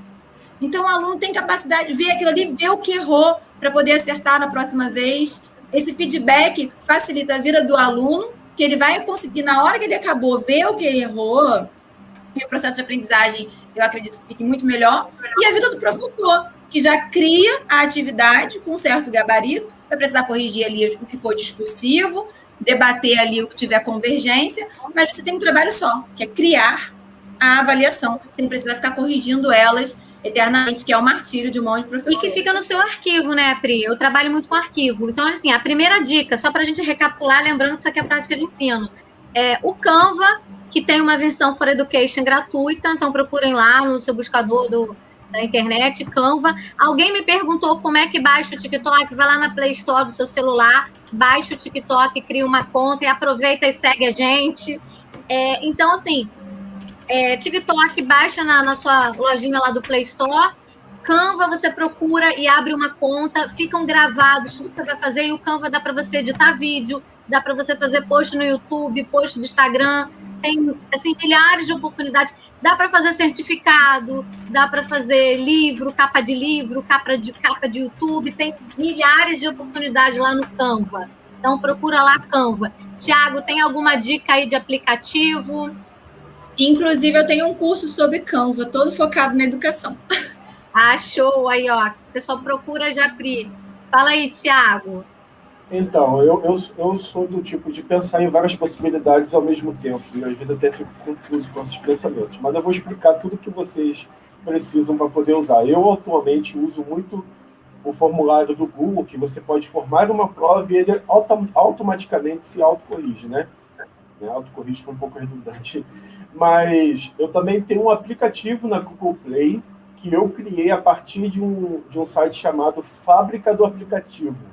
Então, o aluno tem capacidade de ver aquilo ali, ver o que errou, para poder acertar na próxima vez. Esse feedback facilita a vida do aluno, que ele vai conseguir, na hora que ele acabou, ver o que ele errou, e o processo de aprendizagem, eu acredito que fique muito melhor. E a vida do professor, que já cria a atividade com um certo gabarito, vai precisar corrigir ali o que for discursivo, debater ali o que tiver convergência, mas você tem um trabalho só, que é criar a avaliação, sem precisar ficar corrigindo elas eternamente, que é o martírio de um monte de professor. E que fica no seu arquivo, né, Pri? Eu trabalho muito com arquivo. Então, assim, a primeira dica, só para a gente recapitular, lembrando que isso aqui é prática de ensino, é o Canva, que tem uma versão for Education gratuita, então procurem lá no seu buscador da internet, Canva. Alguém me perguntou como é que baixa o TikTok, vai lá na Play Store do seu celular, baixa o TikTok, cria uma conta e aproveita e segue a gente. Então, assim, TikTok, baixa na sua lojinha lá do Play Store, Canva você procura e abre uma conta, ficam gravados tudo que você vai fazer, e o Canva dá para você editar vídeo, dá para você fazer post no YouTube, post do Instagram, tem assim, milhares de oportunidades, dá para fazer certificado, dá para fazer livro, capa de YouTube, tem milhares de oportunidades lá no Canva. Então procura lá Canva. Thiago, tem alguma dica aí de aplicativo? Inclusive, eu tenho um curso sobre Canva, todo focado na educação. Ah, show! Aí, ó, o pessoal procura já, Pri. Fala aí, Thiago. Então, eu sou do tipo de pensar em várias possibilidades ao mesmo tempo, e às vezes até fico confuso com esses pensamentos, mas eu vou explicar tudo que vocês precisam para poder usar. Eu, atualmente, uso muito o formulário do Google, que você pode formar uma prova e ele automaticamente se autocorrige, né? Autocorrige foi um pouco redundante. Mas eu também tenho um aplicativo na Google Play que eu criei a partir de um site chamado Fábrica do Aplicativo.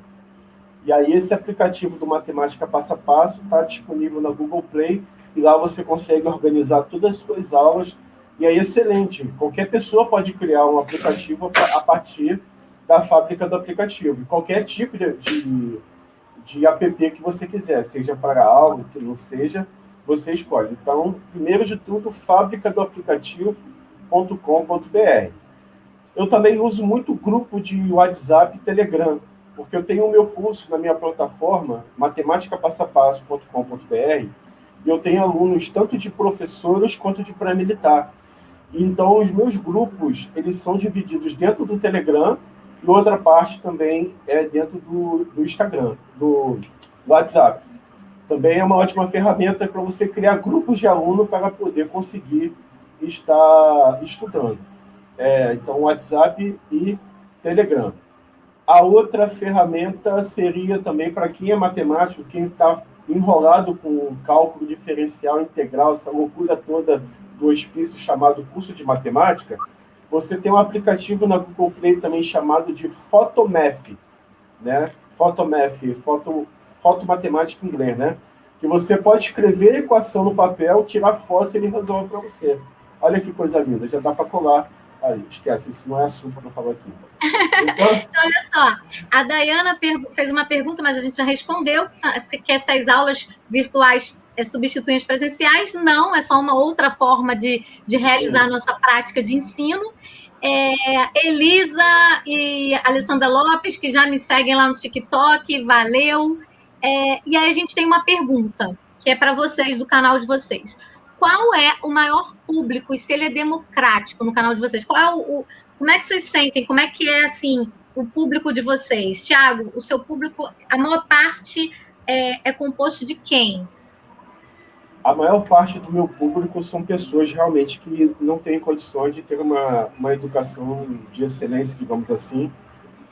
E aí esse aplicativo do Matemática Passo a Passo está disponível na Google Play e lá você consegue organizar todas as suas aulas e é excelente. Qualquer pessoa pode criar um aplicativo a partir da Fábrica do Aplicativo. Qualquer tipo de app que você quiser, seja para aula, que não seja, você escolhe. Então, primeiro de tudo, fabricadoaplicativo.com.br. Eu também uso muito grupo de WhatsApp e Telegram, porque eu tenho o meu curso na minha plataforma, matemáticapassapasso.com.br, e eu tenho alunos tanto de professores quanto de pré-militar. Então, os meus grupos, eles são divididos dentro do Telegram e outra parte também é dentro do Instagram, do WhatsApp. Também é uma ótima ferramenta para você criar grupos de aluno para poder conseguir estar estudando. Então, WhatsApp e Telegram. A outra ferramenta seria também para quem é matemático, quem está enrolado com o cálculo diferencial integral, essa loucura toda do hospício chamado curso de matemática, você tem um aplicativo na Google Play também chamado de Photomath, né? Photomath, fotomatemática em inglês, né? Que você pode escrever a equação no papel, tirar foto e ele resolve para você. Olha que coisa linda, já dá para colar Aí, esquece, isso não é assunto para falar aqui. Então, Olha só, a Dayana fez uma pergunta, mas a gente já respondeu, que essas aulas virtuais substituem as presenciais. Não, é só uma outra forma de realizar a nossa prática de ensino. Elisa e Alessandra Lopes, que já me seguem lá no TikTok, valeu. E aí a gente tem uma pergunta, que é para vocês, do canal de vocês. Qual é o maior público e se ele é democrático no canal de vocês? Como é que vocês sentem? Como é que é, assim, o público de vocês? Tiago, o seu público, a maior parte é composto de quem? a maior parte do meu público são pessoas realmente que não têm condições de ter uma educação de excelência, digamos assim,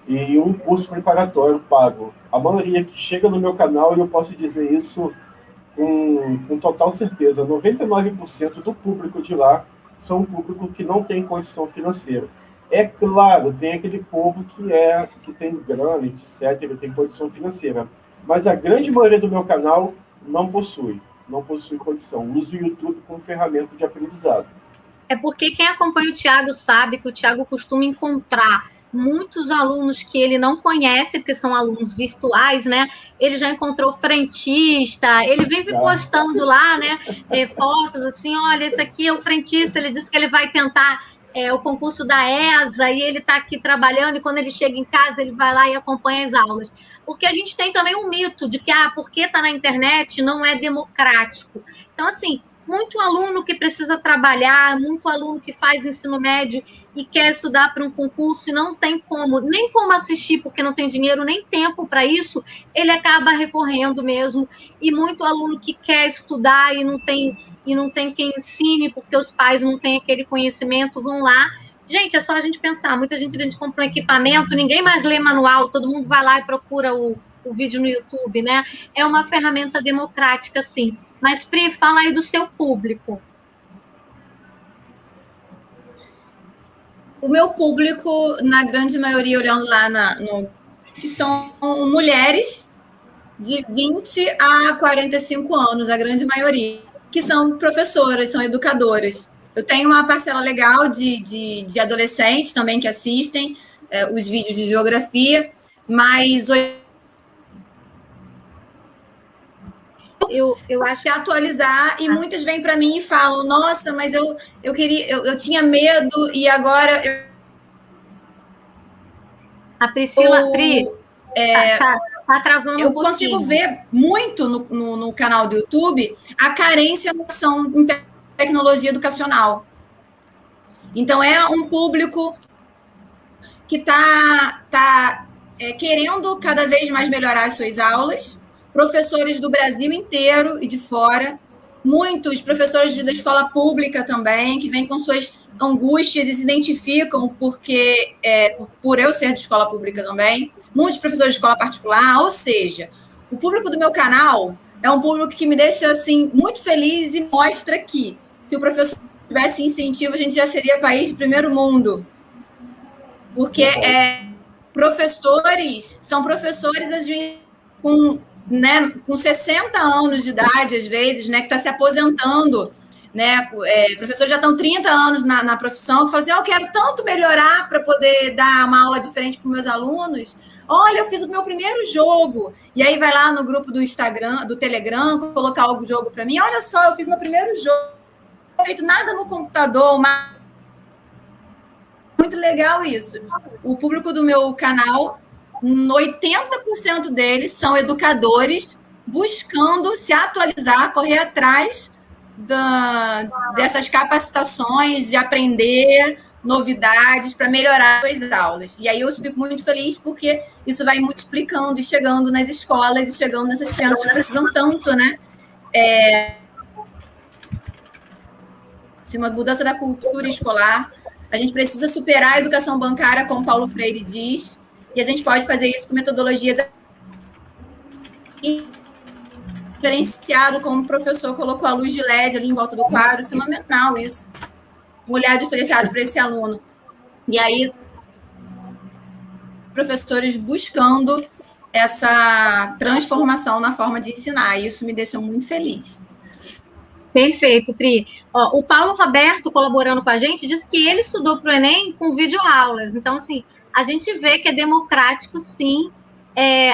e um curso preparatório pago. A maioria que chega no meu canal, e eu posso dizer isso com total certeza, 99% do público de lá são um público que não tem condição financeira. É claro, tem aquele povo que tem grana, etc., tem condição financeira, mas a grande maioria do meu canal não possui condição. Usa o YouTube como ferramenta de aprendizado. É porque quem acompanha o Tiago sabe que o Tiago costuma encontrar muitos alunos que ele não conhece, porque são alunos virtuais, né? Ele já encontrou frentista, ele vive postando lá, né? Fotos assim, olha, esse aqui é o frentista, ele disse que ele vai tentar o concurso da ESA e ele está aqui trabalhando e quando ele chega em casa ele vai lá e acompanha as aulas. Porque a gente tem também um mito de que, porque está na internet não é democrático. Então, assim, muito aluno que precisa trabalhar, muito aluno que faz ensino médio e quer estudar para um concurso e não tem nem como assistir porque não tem dinheiro, nem tempo para isso, ele acaba recorrendo mesmo. E muito aluno que quer estudar e não tem quem ensine porque os pais não têm aquele conhecimento, vão lá. Gente, é só a gente pensar, muita gente compra um equipamento, ninguém mais lê manual, todo mundo vai lá e procura o vídeo no YouTube, né? É uma ferramenta democrática, sim. Mas, Pri, fala aí do seu público. O meu público, na grande maioria, olhando lá que são mulheres de 20 a 45 anos, a grande maioria, que são professoras, são educadoras. Eu tenho uma parcela legal de adolescentes também que assistem os vídeos de geografia, mas eu acho que atualizar, e muitas vêm para mim e falam, nossa, mas eu tinha medo e agora... A Priscila, Pri, tá travando eu um pouquinho. Consigo ver muito no canal do YouTube a carência em tecnologia educacional. Então, é um público que está querendo cada vez mais melhorar as suas aulas, professores do Brasil inteiro e de fora, muitos professores da escola pública também, que vêm com suas angústias e se identificam por eu ser de escola pública também, muitos professores de escola particular, ou seja, o público do meu canal é um público que me deixa assim, muito feliz e mostra que se o professor tivesse incentivo, a gente já seria país de primeiro mundo. Porque são professores às vezes, com 60 anos de idade, às vezes, né, que está se aposentando, né, professores já estão 30 anos na profissão, que falam assim, eu quero tanto melhorar para poder dar uma aula diferente para os meus alunos. Olha, eu fiz o meu primeiro jogo. E aí vai lá no grupo do Instagram, do Telegram, colocar o jogo para mim. Olha só, eu fiz meu primeiro jogo. Não feito nada no computador, mas muito legal isso. O público do meu canal, 80% deles são educadores buscando se atualizar, correr atrás dessas capacitações, de aprender novidades para melhorar as aulas. E aí eu fico muito feliz porque isso vai multiplicando e chegando nas escolas e chegando nessas crianças que precisam tanto, né? Uma mudança da cultura escolar. A gente precisa superar a educação bancária, como Paulo Freire diz, e a gente pode fazer isso com metodologias diferenciado, como o professor colocou a luz de LED ali em volta do quadro, fenomenal isso. Um olhar diferenciado para esse aluno. E aí, professores buscando essa transformação na forma de ensinar, e isso me deixa muito feliz. Perfeito, Pri. Ó, o Paulo Roberto, colaborando com a gente, disse que ele estudou para o Enem com videoaulas. Então, assim, a gente vê que é democrático, sim.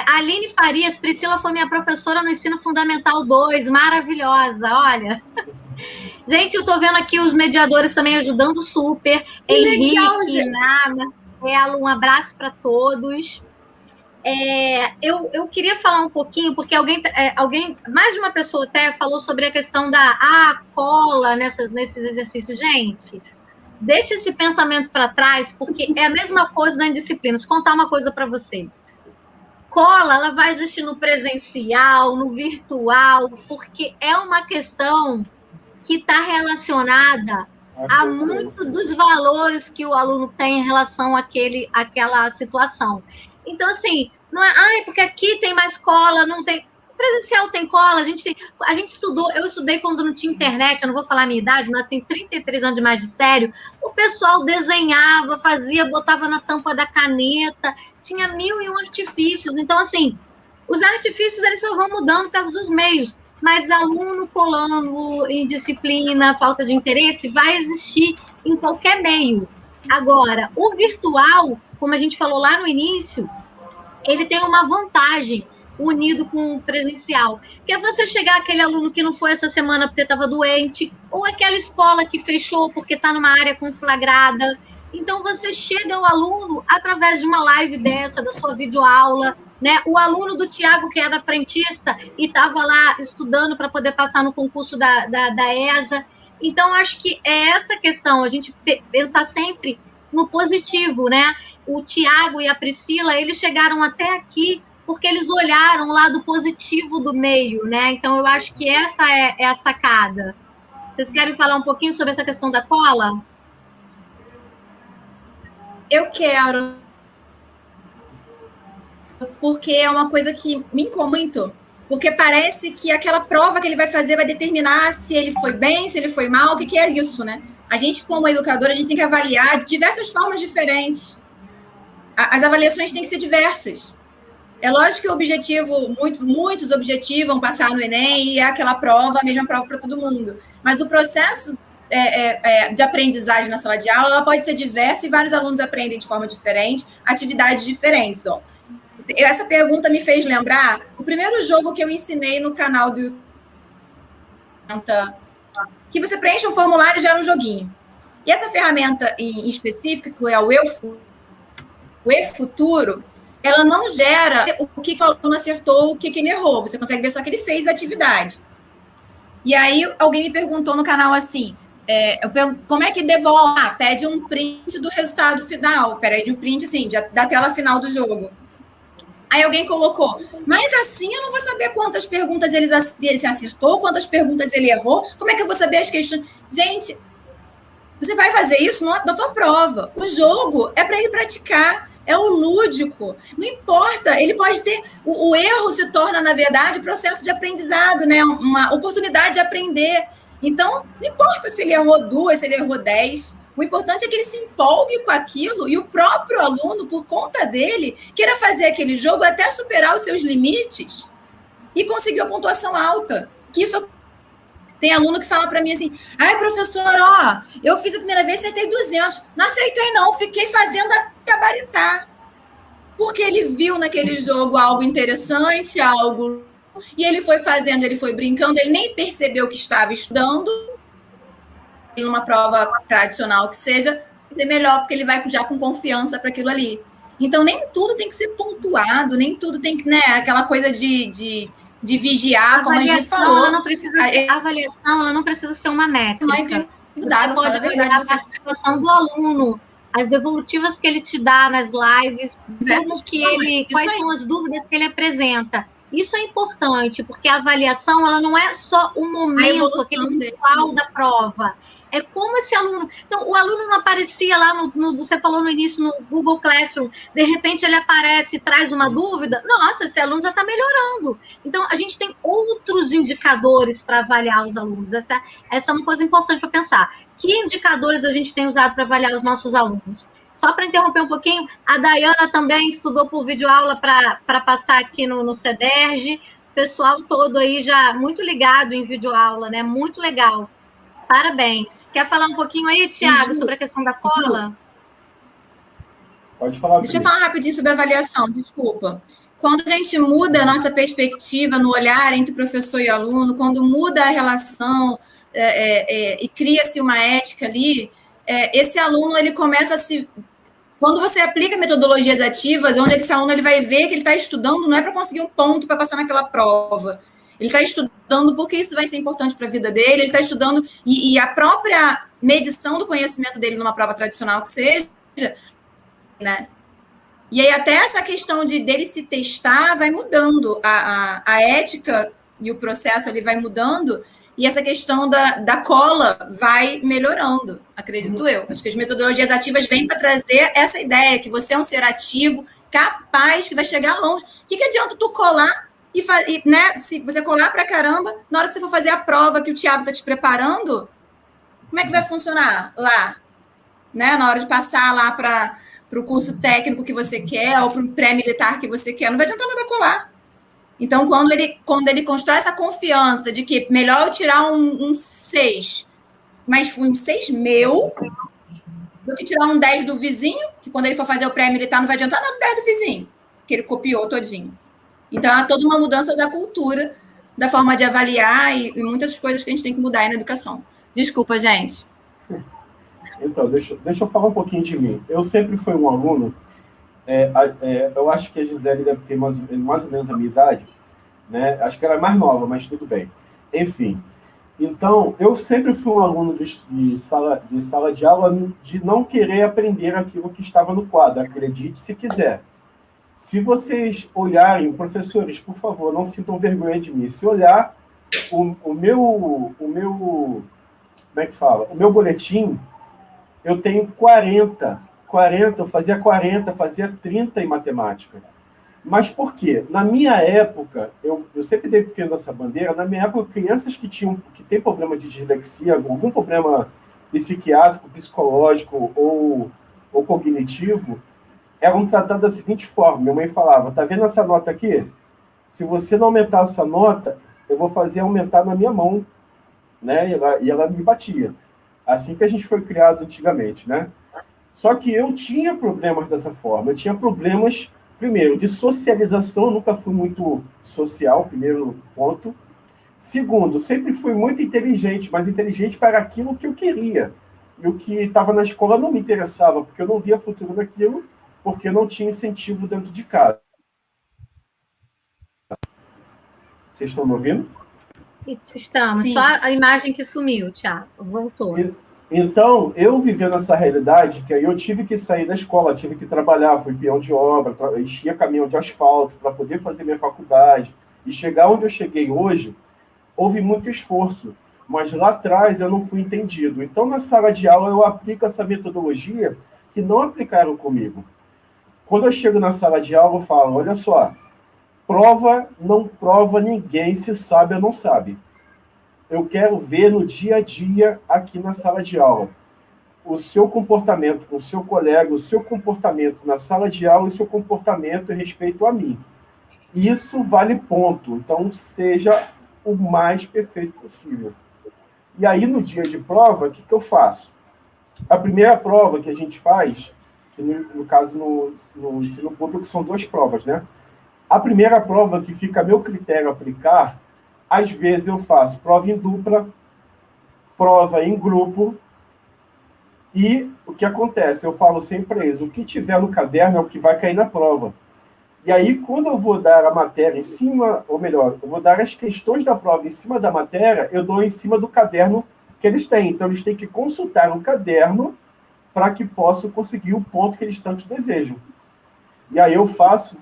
A Aline Farias, Priscila foi minha professora no Ensino Fundamental 2, maravilhosa, olha. Gente, eu estou vendo aqui os mediadores também ajudando super. Henrique, Nama, um abraço para todos. Eu queria falar um pouquinho, porque alguém, mais de uma pessoa até falou sobre a questão da cola nesses exercícios. Gente, deixa esse pensamento para trás, porque é a mesma coisa na disciplina. Deixa eu contar uma coisa para vocês. Cola, ela vai existir no presencial, no virtual, porque é uma questão que está relacionada a muito dos valores que o aluno tem em relação àquela situação. Então, assim, não é, porque aqui tem mais cola, não tem. Presencial tem cola, a gente estudou, eu estudei quando não tinha internet, eu não vou falar a minha idade, mas tem 33 anos de magistério, o pessoal desenhava, botava na tampa da caneta, tinha 1001 artifícios. Então, assim, os artifícios, eles só vão mudando por causa dos meios, mas aluno colando em disciplina, falta de interesse, vai existir em qualquer meio. Agora, o virtual, como a gente falou lá no início, ele tem uma vantagem unido com o presencial, que é você chegar aquele aluno que não foi essa semana porque estava doente, ou aquela escola que fechou porque está numa área conflagrada. Então, você chega ao aluno através de uma live dessa, da sua videoaula, né? O aluno do Tiago, que era frentista e estava lá estudando para poder passar no concurso da ESA. Então, acho que é essa questão, a gente pensar sempre no positivo, né? O Tiago e a Priscila, eles chegaram até aqui porque eles olharam o lado positivo do meio, né? Então, eu acho que essa é a sacada. Vocês querem falar um pouquinho sobre essa questão da cola? Eu quero, porque é uma coisa que me incomoda muito, porque parece que aquela prova que ele vai fazer vai determinar se ele foi bem, se ele foi mal, o que é isso, né? A gente, como educadora, a gente tem que avaliar de diversas formas diferentes. As avaliações têm que ser diversas. É lógico que o objetivo, muitos objetivam passar no Enem e é aquela prova, a mesma prova para todo mundo. Mas o processo de aprendizagem na sala de aula, ela pode ser diversa e vários alunos aprendem de forma diferente, atividades diferentes. Ó. Essa pergunta me fez lembrar o primeiro jogo que eu ensinei no canal do YouTube, que você preenche um formulário e gera um joguinho. E essa ferramenta em específica, que é o eFuturo, ela não gera o que o aluno acertou, o que ele errou. Você consegue ver só que ele fez a atividade. E aí, alguém me perguntou no canal assim, como é que devolve? Pede um print do resultado final. Pede um print, assim, da tela final do jogo. Aí alguém colocou, mas assim eu não vou saber quantas perguntas ele acertou, quantas perguntas ele errou, como é que eu vou saber as questões? Gente, você vai fazer isso na tua prova. O jogo é para ele praticar. É o lúdico, não importa, ele pode ter, o erro se torna, na verdade, processo de aprendizado, né? Uma oportunidade de aprender. Então, não importa se ele errou 2, se ele errou 10, o importante é que ele se empolgue com aquilo e o próprio aluno, por conta dele, queira fazer aquele jogo até superar os seus limites e conseguir a pontuação alta. Que isso tem aluno que fala para mim assim, professor, eu fiz a primeira vez, acertei 200. Não aceitei não, fiquei fazendo até gabaritar. Porque ele viu naquele jogo algo interessante, e ele foi fazendo, ele foi brincando, ele nem percebeu que estava estudando. Em uma prova tradicional que seja, ser melhor, porque ele vai já com confiança para aquilo ali. Então, nem tudo tem que ser pontuado, nem tudo tem que, né, aquela coisa de vigiar, como a gente falou. A avaliação ela não precisa ser uma métrica. Você pode olhar a participação do aluno, as devolutivas que ele te dá nas lives, quais são as dúvidas que ele apresenta. Isso é importante, porque a avaliação ela não é só o momento, aquele ritual da prova. É como esse aluno... Então, o aluno não aparecia lá, você falou no início, no Google Classroom, de repente ele aparece e traz uma dúvida. Nossa, esse aluno já está melhorando. Então, a gente tem outros indicadores para avaliar os alunos. Essa é uma coisa importante para pensar. Que indicadores a gente tem usado para avaliar os nossos alunos? Só para interromper um pouquinho, a Dayana também estudou por videoaula para passar aqui no CEDERJ. pessoal todo aí já muito ligado em videoaula, né? Muito legal. Parabéns. Quer falar um pouquinho aí, Tiago, sobre a questão da cola? Pode falar. Deixa eu falar rapidinho sobre a avaliação, desculpa. Quando a gente muda a nossa perspectiva no olhar entre professor e aluno, quando muda a relação e cria-se uma ética ali, esse aluno ele começa a se... Quando você aplica metodologias ativas, onde esse aluno ele vai ver que ele está estudando, não é para conseguir um ponto para passar naquela prova. Ele está estudando porque isso vai ser importante para a vida dele, ele está estudando, e a própria medição do conhecimento dele numa prova tradicional que seja, né? E aí até essa questão dele se testar vai mudando, a ética e o processo ali vai mudando, e essa questão da cola vai melhorando, acredito eu. Acho que as metodologias ativas vêm para trazer essa ideia, que você é um ser ativo, capaz, que vai chegar longe. O que adianta tu colar né, se você colar pra caramba, na hora que você for fazer a prova que o Thiago está te preparando, como é que vai funcionar lá? Né? Na hora de passar lá para o curso técnico que você quer, ou para o pré-militar que você quer, não vai adiantar nada colar. Então, quando ele constrói essa confiança de que melhor eu tirar um 6, mas um 6 meu, do que tirar um 10 do vizinho, que quando ele for fazer o pré-militar não vai adiantar nada o 10 do vizinho, que ele copiou todinho. Então, há toda uma mudança da cultura, da forma de avaliar e muitas coisas que a gente tem que mudar aí na educação. Desculpa, gente. Então, deixa eu falar um pouquinho de mim. Eu sempre fui um aluno, eu acho que a Gisele deve ter mais ou menos a minha idade, né? Acho que ela é mais nova, mas tudo bem. Enfim, então, eu sempre fui um aluno de sala de aula de não querer aprender aquilo que estava no quadro, acredite se quiser. Se vocês olharem, professores, por favor, não sintam vergonha de mim. Se olhar o meu, como é que fala? O meu boletim, eu tenho 40, eu fazia 40, fazia 30 em matemática. Mas por quê? Na minha época, eu sempre defendo essa bandeira, na minha época, crianças que têm problema de dislexia, algum problema psiquiátrico, psicológico ou cognitivo, eram tratadas da seguinte forma. Minha mãe falava, tá vendo essa nota aqui? Se você não aumentar essa nota, eu vou fazer aumentar na minha mão, né? E ela me batia. Assim que a gente foi criado antigamente, né? Só que eu tinha problemas dessa forma. Eu tinha problemas, primeiro, de socialização. Eu nunca fui muito social, primeiro ponto. Segundo, sempre fui muito inteligente, mas inteligente para aquilo que eu queria. E o que estava na escola não me interessava, porque eu não via futuro naquilo, porque não tinha incentivo dentro de casa. Vocês estão me ouvindo? Estamos. Sim. Só a imagem que sumiu, Thiago. Voltou. Então, eu vivendo essa realidade, que aí eu tive que sair da escola, tive que trabalhar, fui peão de obra, enchia caminhão de asfalto para poder fazer minha faculdade. E chegar onde eu cheguei hoje, houve muito esforço. Mas lá atrás eu não fui entendido. Então, na sala de aula, eu aplico essa metodologia que não aplicaram comigo. Quando eu chego na sala de aula, eu falo, olha só, prova não prova ninguém se sabe ou não sabe. Eu quero ver no dia a dia aqui na sala de aula o seu comportamento com o seu colega, o seu comportamento na sala de aula e o seu comportamento em respeito a mim. Isso vale ponto. Então, seja o mais perfeito possível. E aí, no dia de prova, o que eu faço? A primeira prova que a gente faz, que no caso no ensino público são 2 provas, né? A primeira prova que fica a meu critério aplicar, às vezes eu faço prova em dupla, prova em grupo, e o que acontece? Eu falo sempre para eles, o que tiver no caderno é o que vai cair na prova. E aí, quando eu vou dar a matéria em cima, ou melhor, eu vou dar as questões da prova em cima da matéria, eu dou em cima do caderno que eles têm. Então, eles têm que consultar um caderno para que possam conseguir o ponto que eles tanto desejam. E aí eu faço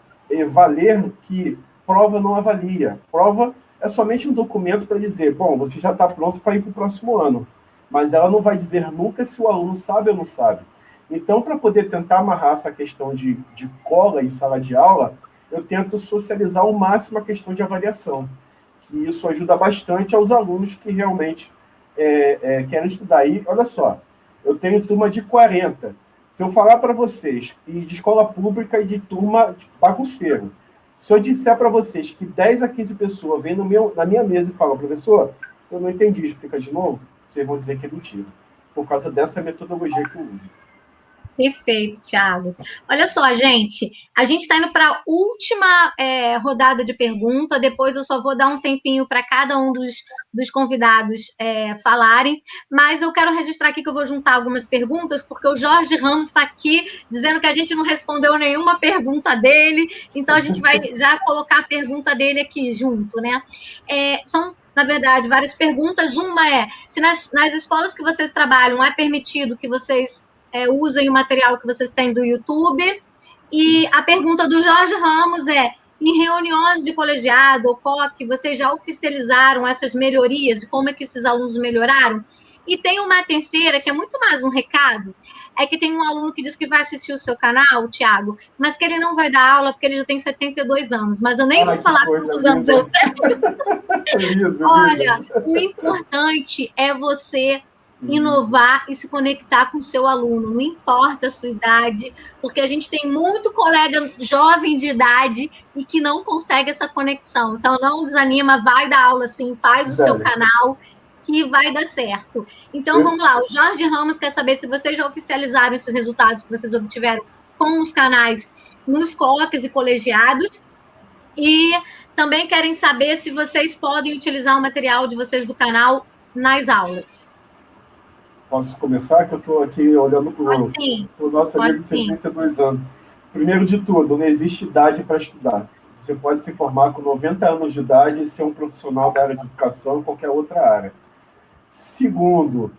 valer que prova não avalia. Prova é somente um documento para dizer, bom, você já está pronto para ir para o próximo ano. Mas ela não vai dizer nunca se o aluno sabe ou não sabe. Então, para poder tentar amarrar essa questão de cola em sala de aula, eu tento socializar ao máximo a questão de avaliação. E isso ajuda bastante aos alunos que realmente querem estudar. E, olha só, eu tenho turma de 40. Se eu falar para vocês, e de escola pública e de turma de bagunceiro, Se eu disser para vocês que 10 a 15 pessoas vêm na minha mesa e falam, professor, eu não entendi, explica de novo, vocês vão dizer que é mentira, por causa dessa metodologia que eu uso. Perfeito, Thiago. Olha só, gente, a gente está indo para a última rodada de pergunta, depois eu só vou dar um tempinho para cada um dos convidados falarem, mas eu quero registrar aqui que eu vou juntar algumas perguntas, porque o Jorge Ramos está aqui dizendo que a gente não respondeu nenhuma pergunta dele, então a gente vai já colocar a pergunta dele aqui junto, né? São, na verdade, várias perguntas. Uma é, se nas escolas que vocês trabalham é permitido que vocês usem o material que vocês têm do YouTube. E a pergunta do Jorge Ramos é, em reuniões de colegiado ou COC, vocês já oficializaram essas melhorias, de como é que esses alunos melhoraram? E tem uma terceira, que é muito mais um recado, é que tem um aluno que diz que vai assistir o seu canal, Thiago, mas que ele não vai dar aula porque ele já tem 72 anos, mas eu nem vou falar quantos anos eu tenho. Olha, o importante é você inovar e se conectar com o seu aluno, não importa a sua idade, porque a gente tem muito colega jovem de idade e que não consegue essa conexão. Então, não desanima, vai dar aula sim, faz o seu canal, que vai dar certo. Então, vamos lá, o Jorge Ramos quer saber se vocês já oficializaram esses resultados que vocês obtiveram com os canais nos COCs e colegiados, e também querem saber se vocês podem utilizar o material de vocês do canal nas aulas. Posso começar? Que eu estou aqui olhando para o nosso amigo de 72 anos. Primeiro de tudo, não existe idade para estudar. Você pode se formar com 90 anos de idade e ser um profissional da área de educação em qualquer outra área. Segundo,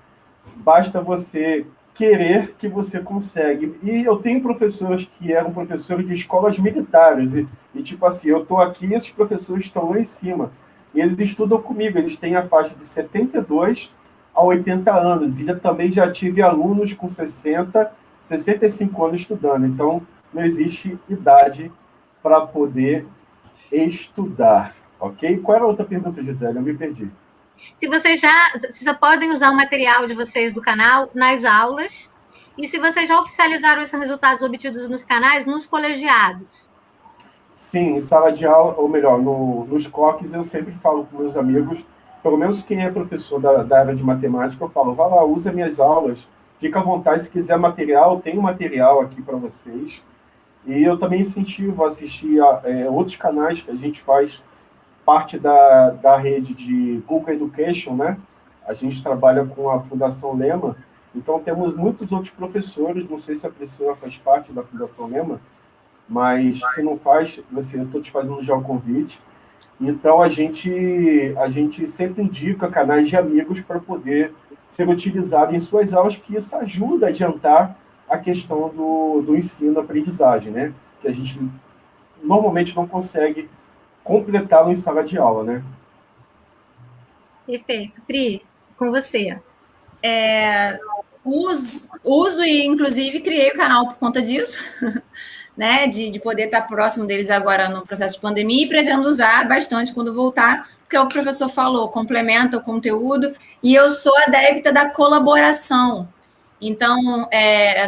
basta você querer que você consegue. E eu tenho professores que eram professores de escolas militares. E tipo assim, eu estou aqui e esses professores estão lá em cima. E eles estudam comigo. Eles têm a faixa de 72 a 80 anos, e também já tive alunos com 60, 65 anos estudando, então não existe idade para poder estudar, ok? Qual era a outra pergunta, Gisele? Eu me perdi. Se vocês já podem usar o material de vocês do canal nas aulas, e se vocês já oficializaram esses resultados obtidos nos canais, nos colegiados. Sim, em sala de aula, ou melhor, nos COCs, eu sempre falo com meus amigos, pelo menos quem é professor da área de matemática, eu falo, vá lá, usa minhas aulas, fica à vontade, se quiser material, tem material aqui para vocês. E eu também incentivo a assistir a outros canais que a gente faz parte da rede de Google Education, né? A gente trabalha com a Fundação Lema, então temos muitos outros professores, não sei se a Priscila faz parte da Fundação Lema, mas se não faz, eu estou te fazendo já o convite. Então, a gente sempre indica canais de amigos para poder ser utilizado em suas aulas, que isso ajuda a adiantar a questão do ensino-aprendizagem, né? Que a gente normalmente não consegue completá-lo em sala de aula, né? Perfeito. Pri, com você. Uso e, inclusive, criei o canal por conta disso, né, de poder estar próximo deles agora no processo de pandemia, e pretendo usar bastante quando voltar, porque é o que o professor falou, complementa o conteúdo, e eu sou adepta da colaboração. Então,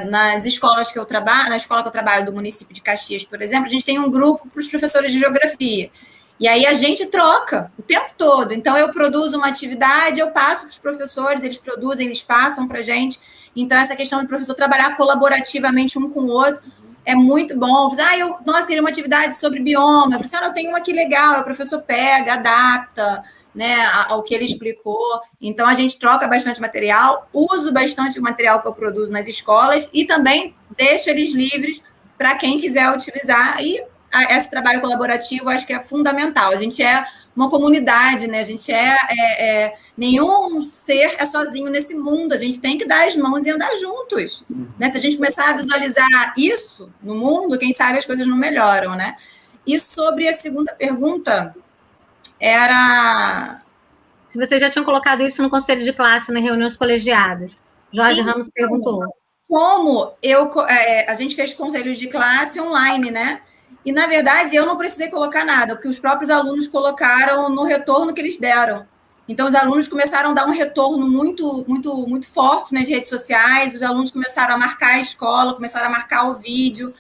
nas escolas que eu trabalho, na escola que eu trabalho do município de Caxias, por exemplo, a gente tem um grupo para os professores de geografia, e aí a gente troca o tempo todo. Então, eu produzo uma atividade, eu passo para os professores, eles produzem, eles passam para a gente. Então, essa questão do professor trabalhar colaborativamente um com o outro é muito bom. Nós queríamos uma atividade sobre bioma. Eu falei assim, eu tenho uma aqui legal. Aí o professor pega, adapta, né, ao que ele explicou. Então, a gente troca bastante material, uso bastante o material que eu produzo nas escolas e também deixo eles livres para quem quiser utilizar. E esse trabalho colaborativo, acho que é fundamental. A gente é uma comunidade, né? A gente nenhum ser é sozinho nesse mundo. A gente tem que dar as mãos e andar juntos, né? Se a gente começar a visualizar isso no mundo, quem sabe as coisas não melhoram, né? E sobre a segunda pergunta, era... Se vocês já tinham colocado isso no conselho de classe, nas reuniões colegiadas. Jorge Ramos perguntou. Como a gente fez conselhos de classe online, né? E, na verdade, eu não precisei colocar nada, porque os próprios alunos colocaram no retorno que eles deram. Então, os alunos começaram a dar um retorno muito, muito, muito forte nas redes sociais, os alunos começaram a marcar a escola, começaram a marcar o vídeo.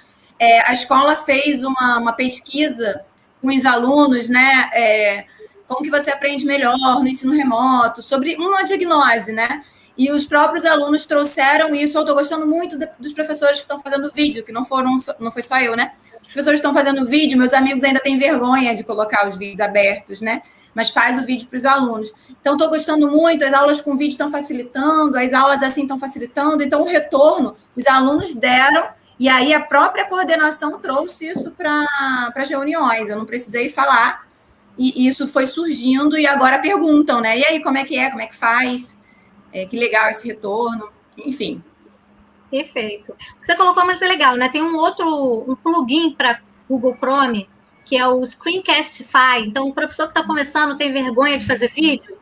A escola fez uma pesquisa com os alunos, né? Como que você aprende melhor no ensino remoto, sobre uma diagnose, né? E os próprios alunos trouxeram isso. Eu estou gostando muito dos professores que estão fazendo vídeo, que não foi só eu, né? Os professores que estão fazendo vídeo, meus amigos ainda têm vergonha de colocar os vídeos abertos, né? Mas faz o vídeo para os alunos. Então, estou gostando muito, as aulas com vídeo estão facilitando, as aulas assim estão facilitando. Então, o retorno, os alunos deram, e aí a própria coordenação trouxe isso para as reuniões. Eu não precisei falar, e isso foi surgindo, e agora perguntam, né? E aí, como é, como é que faz? Que legal esse retorno, enfim. Perfeito. O que você colocou, mas é legal, né? Tem um plugin para Google Chrome, que é o Screencastify. Então, o professor que está começando, tem vergonha de fazer vídeo,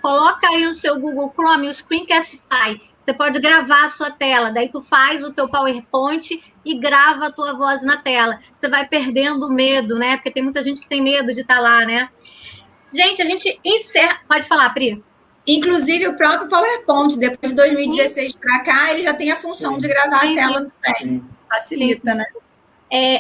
coloca aí o seu Google Chrome, o Screencastify. Você pode gravar a sua tela, daí tu faz o teu PowerPoint e grava a tua voz na tela. Você vai perdendo o medo, né? Porque tem muita gente que tem medo de estar lá, né? Gente, a gente encerra... Pode falar, Pri. Inclusive, o próprio PowerPoint, depois de 2016 para cá, ele já tem a função de gravar a tela também. Facilita, né?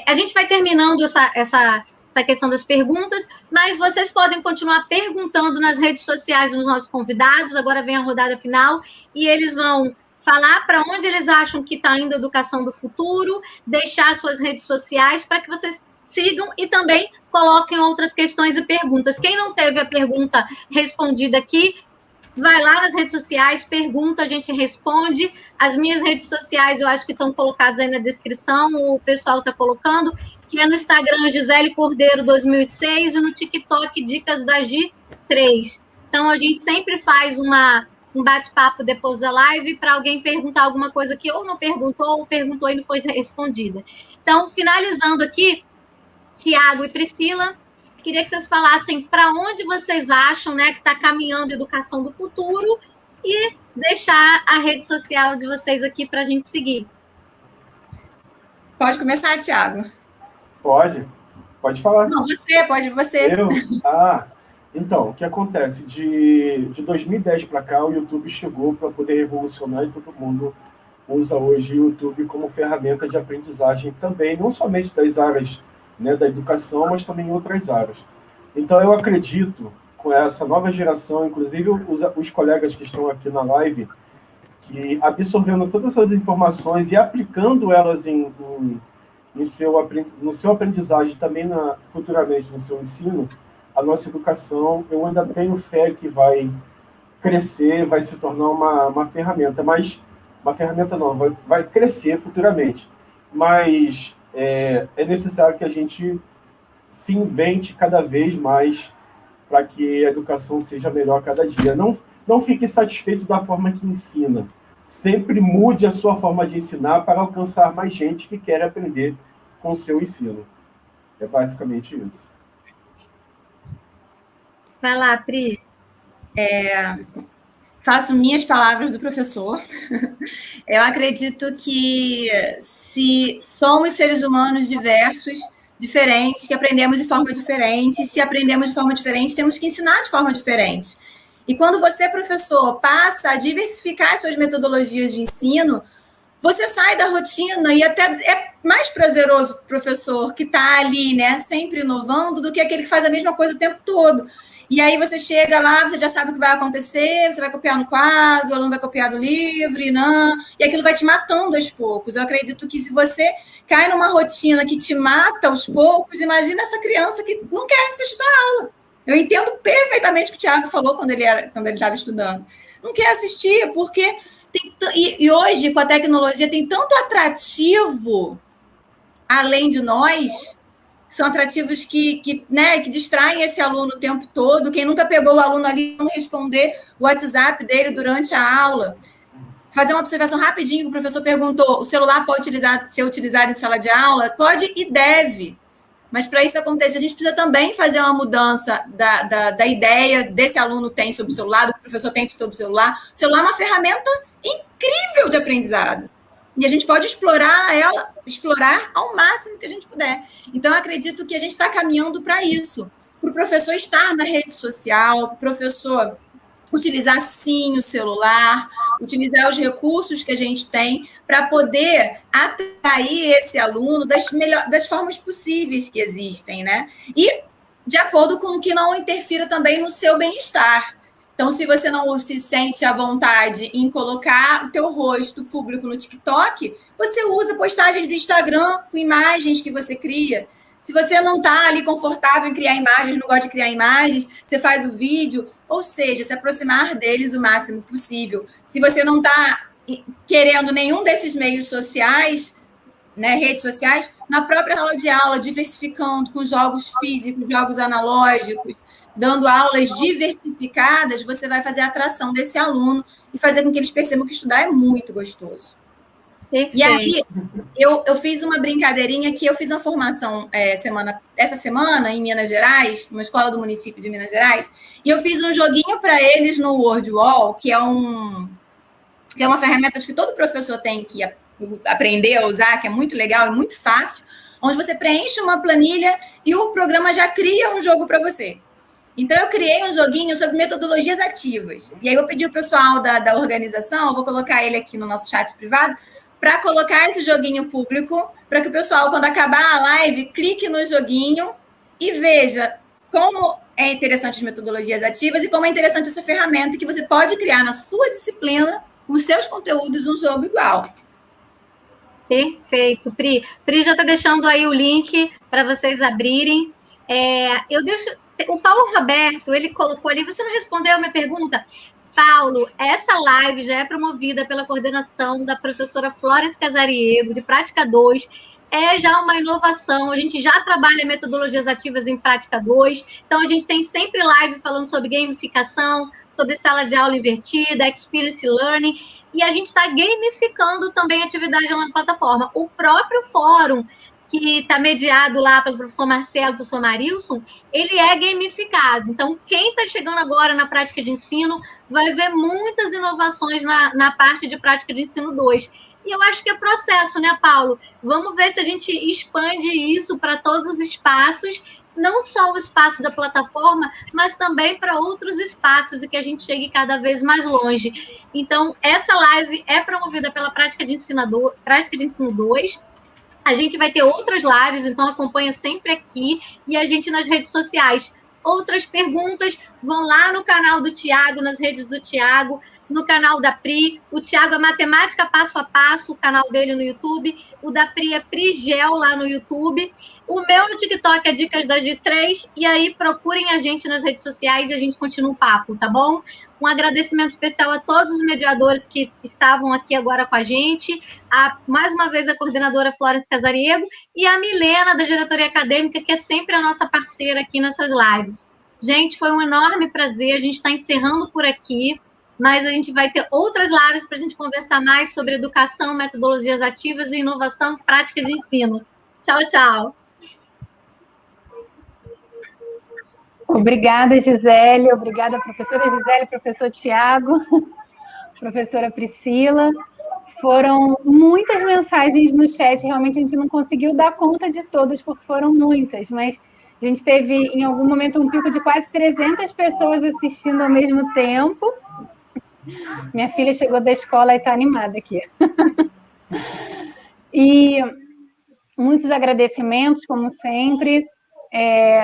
A gente vai terminando essa questão das perguntas, mas vocês podem continuar perguntando nas redes sociais dos nossos convidados. Agora vem a rodada final e eles vão falar para onde eles acham que está indo a educação do futuro, deixar suas redes sociais para que vocês sigam e também coloquem outras questões e perguntas. Quem não teve a pergunta respondida aqui, vai lá nas redes sociais, pergunta, a gente responde. As minhas redes sociais, eu acho que estão colocadas aí na descrição, o pessoal está colocando, que é no Instagram, Gisele Cordeiro 2006, e no TikTok, Dicas da G3. Então, a gente sempre faz um bate-papo depois da live para alguém perguntar alguma coisa que ou não perguntou, ou perguntou e não foi respondida. Então, finalizando aqui, Tiago e Priscila, queria que vocês falassem para onde vocês acham, né, que está caminhando a educação do futuro e deixar a rede social de vocês aqui para a gente seguir. Pode começar, Tiago. Pode falar. Não, você. Eu? Então, o que acontece? De 2010 para cá, o YouTube chegou para poder revolucionar e todo mundo usa hoje o YouTube como ferramenta de aprendizagem também, não somente das áreas, né, da educação, mas também em outras áreas. Então, eu acredito, com essa nova geração, inclusive os colegas que estão aqui na live, que absorvendo todas essas informações e aplicando elas no seu aprendizagem, também futuramente no seu ensino, a nossa educação, eu ainda tenho fé que vai crescer, vai se tornar uma ferramenta, mas uma ferramenta não, vai crescer futuramente. Mas é necessário que a gente se invente cada vez mais para que a educação seja melhor cada dia. Não fique satisfeito da forma que ensina. Sempre mude a sua forma de ensinar para alcançar mais gente que quer aprender com o seu ensino. É basicamente isso. Vai lá, Pri. Faço minhas palavras do professor. Eu acredito que se somos seres humanos diversos, diferentes, que aprendemos de forma diferente, se aprendemos de forma diferente, temos que ensinar de forma diferente. E quando você, professor, passa a diversificar suas metodologias de ensino, você sai da rotina e até é mais prazeroso para o professor que está ali, né, sempre inovando, do que aquele que faz a mesma coisa o tempo todo. E aí você chega lá, você já sabe o que vai acontecer, você vai copiar no quadro, o aluno vai copiar do livro, e aquilo vai te matando aos poucos. Eu acredito que se você cai numa rotina que te mata aos poucos, imagina essa criança que não quer assistir a aula. Eu entendo perfeitamente o que o Tiago falou quando ele estava estudando. Não quer assistir, porque... E hoje, com a tecnologia, tem tanto atrativo além de nós... São atrativos que distraem esse aluno o tempo todo. Quem nunca pegou o aluno ali não responder o WhatsApp dele durante a aula. Fazer uma observação rapidinho, o professor perguntou, o celular pode ser utilizado em sala de aula? Pode e deve. Mas para isso acontecer, a gente precisa também fazer uma mudança da ideia desse aluno tem sobre o celular, do que o professor tem sobre o celular. O celular é uma ferramenta incrível de aprendizado. E a gente pode explorar ao máximo que a gente puder. Então, eu acredito que a gente está caminhando para isso. Para o professor estar na rede social, para o professor utilizar, sim, o celular, utilizar os recursos que a gente tem para poder atrair esse aluno das formas possíveis que existem, né? E de acordo com que não interfira também no seu bem-estar. Então, se você não se sente à vontade em colocar o teu rosto público no TikTok, você usa postagens do Instagram com imagens que você cria. Se você não está ali confortável em criar imagens, não gosta de criar imagens, você faz o vídeo, ou seja, se aproximar deles o máximo possível. Se você não está querendo nenhum desses meios sociais, né, redes sociais, na própria sala de aula, diversificando com jogos físicos, jogos analógicos, dando aulas diversificadas, você vai fazer a atração desse aluno e fazer com que eles percebam que estudar é muito gostoso. Perfeito. E aí, eu fiz uma brincadeirinha que eu fiz uma formação essa semana em Minas Gerais, numa escola do município de Minas Gerais, e eu fiz um joguinho para eles no WordWall, que é uma ferramenta que todo professor tem que aprender a usar, que é muito legal e muito fácil, onde você preenche uma planilha e o programa já cria um jogo para você. Então, eu criei um joguinho sobre metodologias ativas. E aí, eu pedi o pessoal da organização, eu vou colocar ele aqui no nosso chat privado, para colocar esse joguinho público, para que o pessoal, quando acabar a live, clique no joguinho e veja como é interessante as metodologias ativas e como é interessante essa ferramenta que você pode criar na sua disciplina, com os seus conteúdos, um jogo igual. Perfeito, Pri. Pri já está deixando aí o link para vocês abrirem. O Paulo Roberto, ele colocou ali, você não respondeu a minha pergunta. Paulo, essa live já é promovida pela coordenação da professora Flores Casariego, de Prática 2. É já uma inovação, a gente já trabalha metodologias ativas em Prática 2, então a gente tem sempre live falando sobre gamificação, sobre sala de aula invertida, experience learning, e a gente está gamificando também a atividade lá na plataforma. O próprio fórum, que está mediado lá pelo professor Marcelo, professor Marilson, ele é gamificado. Então, quem está chegando agora na prática de ensino vai ver muitas inovações na parte de prática de ensino 2. E eu acho que é processo, né, Paulo? Vamos ver se a gente expande isso para todos os espaços, não só o espaço da plataforma, mas também para outros espaços e que a gente chegue cada vez mais longe. Então, essa live é promovida pela Prática de Ensino 2. A gente vai ter outras lives, então acompanha sempre aqui, e a gente nas redes sociais. Outras perguntas vão lá no canal do Tiago, nas redes do Tiago, no canal da Pri. O Tiago é Matemática Passo a Passo, o canal dele no YouTube. O da Pri é Prigel lá no YouTube. O meu no TikTok é Dicas da G3. E aí procurem a gente nas redes sociais e a gente continua o papo, tá bom? Um agradecimento especial a todos os mediadores que estavam aqui agora com a gente. Mais uma vez a coordenadora Flores Casariego e a Milena, da diretoria acadêmica, que é sempre a nossa parceira aqui nessas lives. Gente, foi um enorme prazer. A gente está encerrando por aqui, mas a gente vai ter outras lives para a gente conversar mais sobre educação, metodologias ativas e inovação prática de ensino. Tchau, tchau. Obrigada, Gisele. Obrigada, professora Gisele, professor Tiago, professora Priscila. Foram muitas mensagens no chat, realmente a gente não conseguiu dar conta de todas, porque foram muitas, mas a gente teve, em algum momento, um pico de quase 300 pessoas assistindo ao mesmo tempo. Minha filha chegou da escola e está animada aqui. E muitos agradecimentos, como sempre,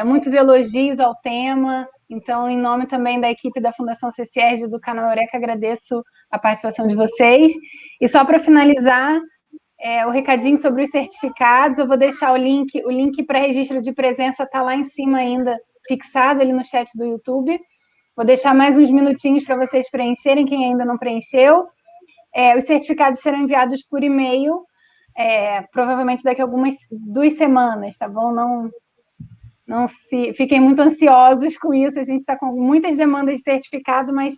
muitos elogios ao tema. Então, em nome também da equipe da Fundação CCERJ do canal Eureka, agradeço a participação de vocês. E só para finalizar, o recadinho sobre os certificados, eu vou deixar o link para registro de presença está lá em cima ainda, fixado ali no chat do YouTube. Vou deixar mais uns minutinhos para vocês preencherem, quem ainda não preencheu. Os certificados serão enviados por e-mail, provavelmente daqui a algumas 2 semanas, tá bom? Não fiquem muito ansiosos com isso, a gente está com muitas demandas de certificado, mas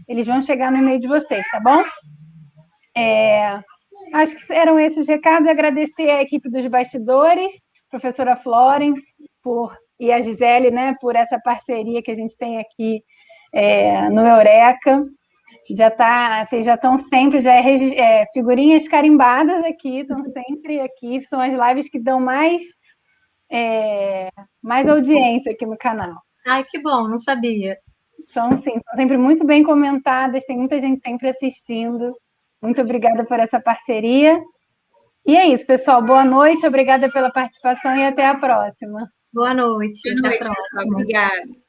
eles vão chegar no e-mail de vocês, tá bom? Acho que eram esses os recados. Agradecer a equipe dos bastidores, professora Florence e a Gisele, né, por essa parceria que a gente tem aqui no Eureka. Vocês já estão sempre, figurinhas carimbadas aqui, estão sempre aqui, são as lives que dão mais audiência aqui no canal. Ai, que bom, não sabia. São, sim, são sempre muito bem comentadas, tem muita gente sempre assistindo. Muito obrigada por essa parceria. E é isso, pessoal. Boa noite, obrigada pela participação e até a próxima. Boa noite. Boa noite, pessoal. Obrigada.